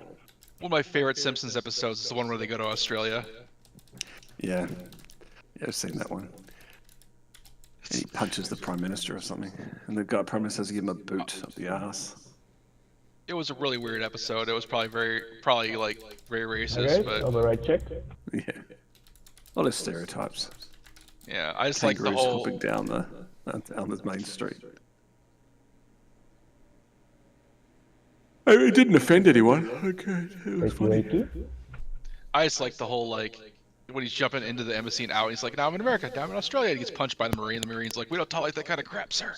One of my favorite Simpsons episodes is the one where they go to Australia. Yeah. Yeah, I've seen that one. And he punches the Prime Minister or something. And the guy Prime Minister has to give him a boot up the ass. It was a really weird episode. It was probably very racist, Okay, but on the right check. Yeah. A lot of stereotypes. yeah, I just like the Kangaroos whole. hopping down the main street. It didn't offend anyone. Okay, it was funny. I just like the whole like when he's jumping into the embassy and out. He's like, "Now I'm in America. Now I'm in Australia." He gets punched by the Marine. The Marine's like, "We don't tolerate that kind of crap, sir."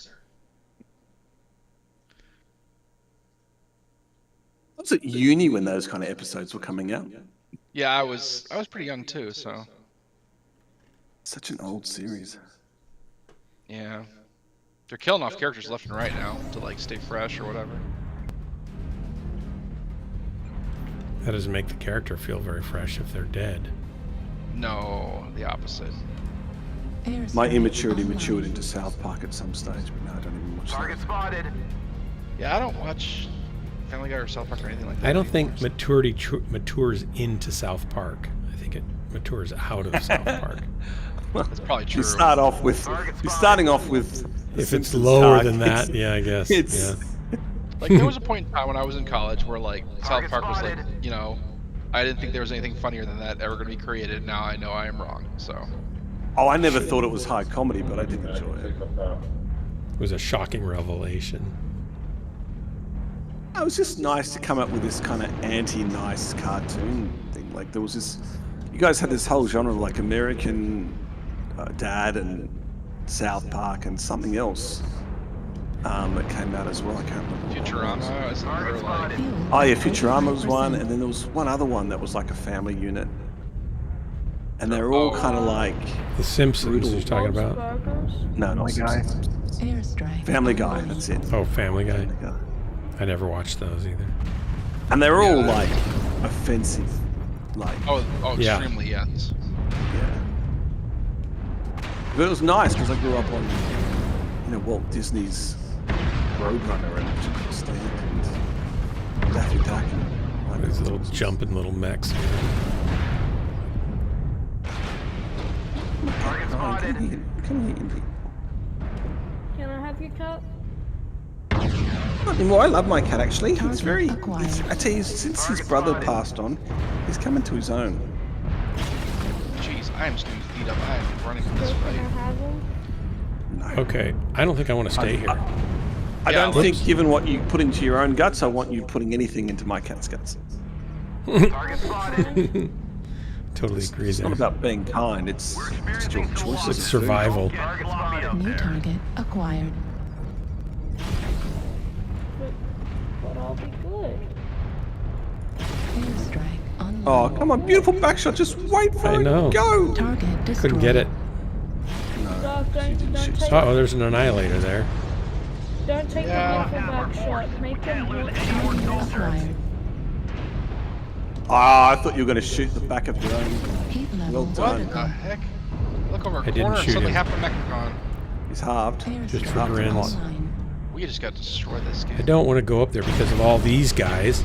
I was at uni when those kind of episodes were coming out. Yeah, I was pretty young too, so Such an old series. yeah. They're killing off characters left and right now to like stay fresh or whatever. That doesn't make the character feel very fresh if they're dead. No, the opposite. My immaturity matured into South Park at some stage, but now I don't even watch Target spotted. Yeah, I don't watch Family Guy or South Park or anything like that. I don't anymore, think maturity matures into South Park. I think it matures out of South Park. That's probably true. You're starting off with If it's Simpsons lower arc. than that, yeah, I guess. It's Yeah. Like there was a point in time when I was in college where like South Park was like, you know, I didn't think there was anything funnier than that ever going to be created. Now I know I am wrong. So. Oh, I never thought it was high comedy, but I did enjoy it. It was a shocking revelation. It was just nice to come up with this kind of anti-nice cartoon thing. Like there was this, you guys had this whole genre of like American Dad and South Park and something else that came out as well. I can't remember. Futurama. Is another, like... Oh yeah, Futurama was one, and then there was one other one that was like a family unit, and they're all kind of like The Simpsons. brutal. You're talking about? No, not Family Guy. Simpsons. Airstrike. Family Guy. That's it. Oh, Family Guy. Family Guy. I never watched those either. And they're all like offensive, like Oh, Yeah. extremely, yes. yeah. But it was nice because I grew up on, you know, Walt Disney's Roadrunner and which I couldn't stand, and Daffy Duck and These little jumping little mechs. Target spotted. Come here, Indy. Can I have your cat? Not anymore. I love my cat actually. He's Target very. acquired. I tell you, since his brother passed on, he's come into his own. Jeez, I am just getting beat up. I am running from this Can I fight. have him? No. Okay, I don't think I want to stay here. I Yeah, don't think, given what you put into your own guts, I want you putting anything into my cat's guts. Target spotted. Totally agree It's there. not about being kind. It's just your choices. It's survival. Target spotted up New there. target acquired. But I'll be good. Airstrike unlocked. Oh, come on, beautiful backshot. Just wait for I it. know. Go. Target destroyed. Couldn't get it. Doc, don't take, Uh oh, there's an annihilator there. don't take Yeah. the beautiful back shot. Make him look. Target acquired. Ah, I thought you were going to shoot the back of your own. Heat Well level done. What critical. the heck? Look over a I didn't corner and shoot suddenly him. half the mech are gone. He's halved. Just Airstrike for grins. online. We just got to destroy this I game. don't want to go up there because of all these guys.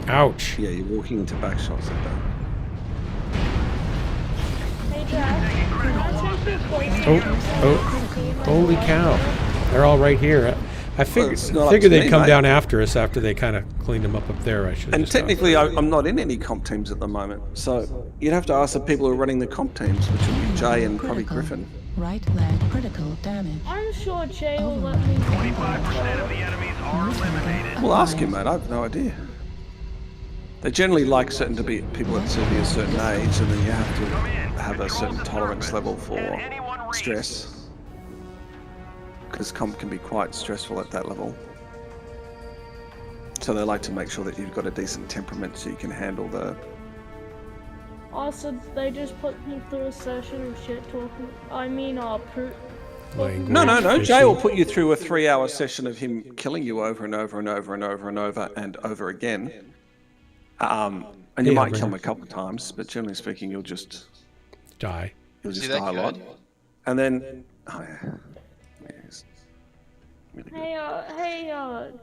Ouch. Yeah, you're walking into backshots like that. Hey, Jack. Can I take your boyfriend? Oh, holy cow. They're all right here. I figured, it's not up to they'd me, come mate. down after us after they kind of cleaned them up there. I should. And technically, I'm not in any comp teams at the moment, so you'd have to ask the people who are running the comp teams, which would be Jay and probably Critical. Griffin. Right leg critical damage. I'm sure Jay will let me. 25% of the enemies are eliminated. Well, ask him, mate. I have no idea. They generally like certain to be people that to be a certain age, and then you have to have a certain tolerance level for stress, because comp can be quite stressful at that level. So they like to make sure that you've got a decent temperament so you can handle the. Also, they just put me through a session of shit talking. I mean, Language. No. Jay will put you through a 3-hour session of him killing you over and over and over and over and over and over again. And you Yeah, might kill him right. a couple of times, but generally speaking, you'll just Die. Is he die that a lot. good? And then, oh yeah, it's really good. hey,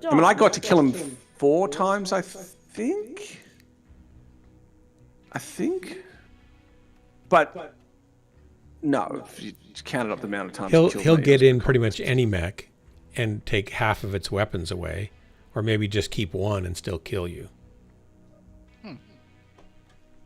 Doc. I mean, I got to kill him 4 times, I think. But no, if you counted up the amount of times he killed He'll me, get it was in pretty much any mech and take half of its weapons away, or maybe just keep one and still kill you.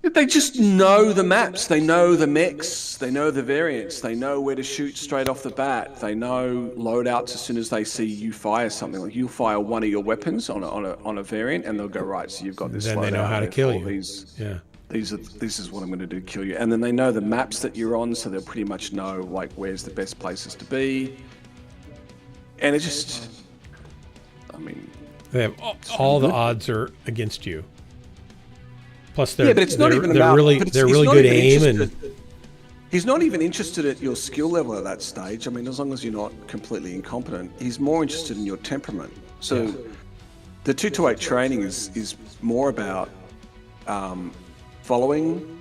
They just know the maps. They know the mechs. They know the variants. They know where to shoot straight off the bat. They know loadouts as soon as they see you fire something. Like you fire one of your weapons on a variant, and they'll go right. So you've got this. Then they know loadout, how to kill therefore you. These, Yeah. this is what I'm going to do, kill you. And then they know the maps that you're on, so they'll pretty much know like where's the best places to be. And it just, I mean, They have all the odds are against you. Plus, they're but it's not even they're about. really but it's- they're he's really not good even aim interested- He's not even interested at your skill level at that stage. I mean, as long as you're not completely incompetent, he's more interested in your temperament. So, the 228 training is more about following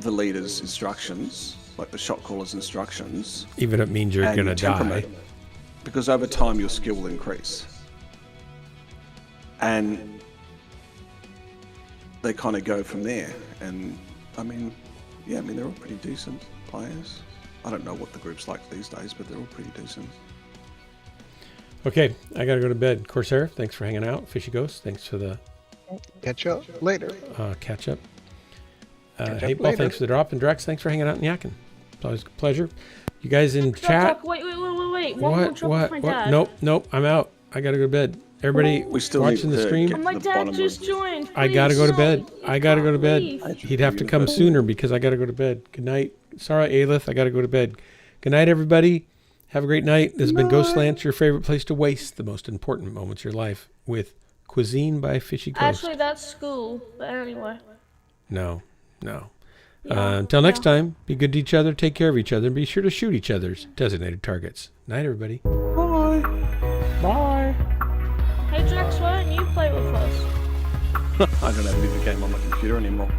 the leader's instructions, like the shot caller's instructions. even if it means you're and gonna your die. temperament, because over time your skill will increase. And they kind of go from there. And I mean, they're all pretty decent players. I don't know what the group's like these days, but they're all pretty decent. Okay, I gotta go to bed. Corsair, thanks for hanging out. Fishy Ghost, thanks for the Catch up later. catch up. Catch up Hateball, later. thanks for the drop. And Drex, thanks for hanging out and yakking. It's always a pleasure. You guys in chat? Wait. One more drop with my dad. Nope. I'm out. I gotta go to bed. Everybody We still watching need the to stream. get- My the dad bottom just of- joined. I gotta go to bed. I gotta go to bed. Leave. He'd have to come sooner because I gotta go to bed. Good night. Sorry, Aelith. I gotta go to bed. Good night, everybody. Have a great night. This has been Ghostlands, your favorite place to waste the most important moments of your life with Cuisine by Fishy Ghost. Actually, that's school. But anyway. No. Until next time, be good to each other, take care of each other, and be sure to shoot each other's designated targets. Night, everybody. Bye. Bye. Hey Drex, why don't you play with us? I don't have any game on my computer anymore.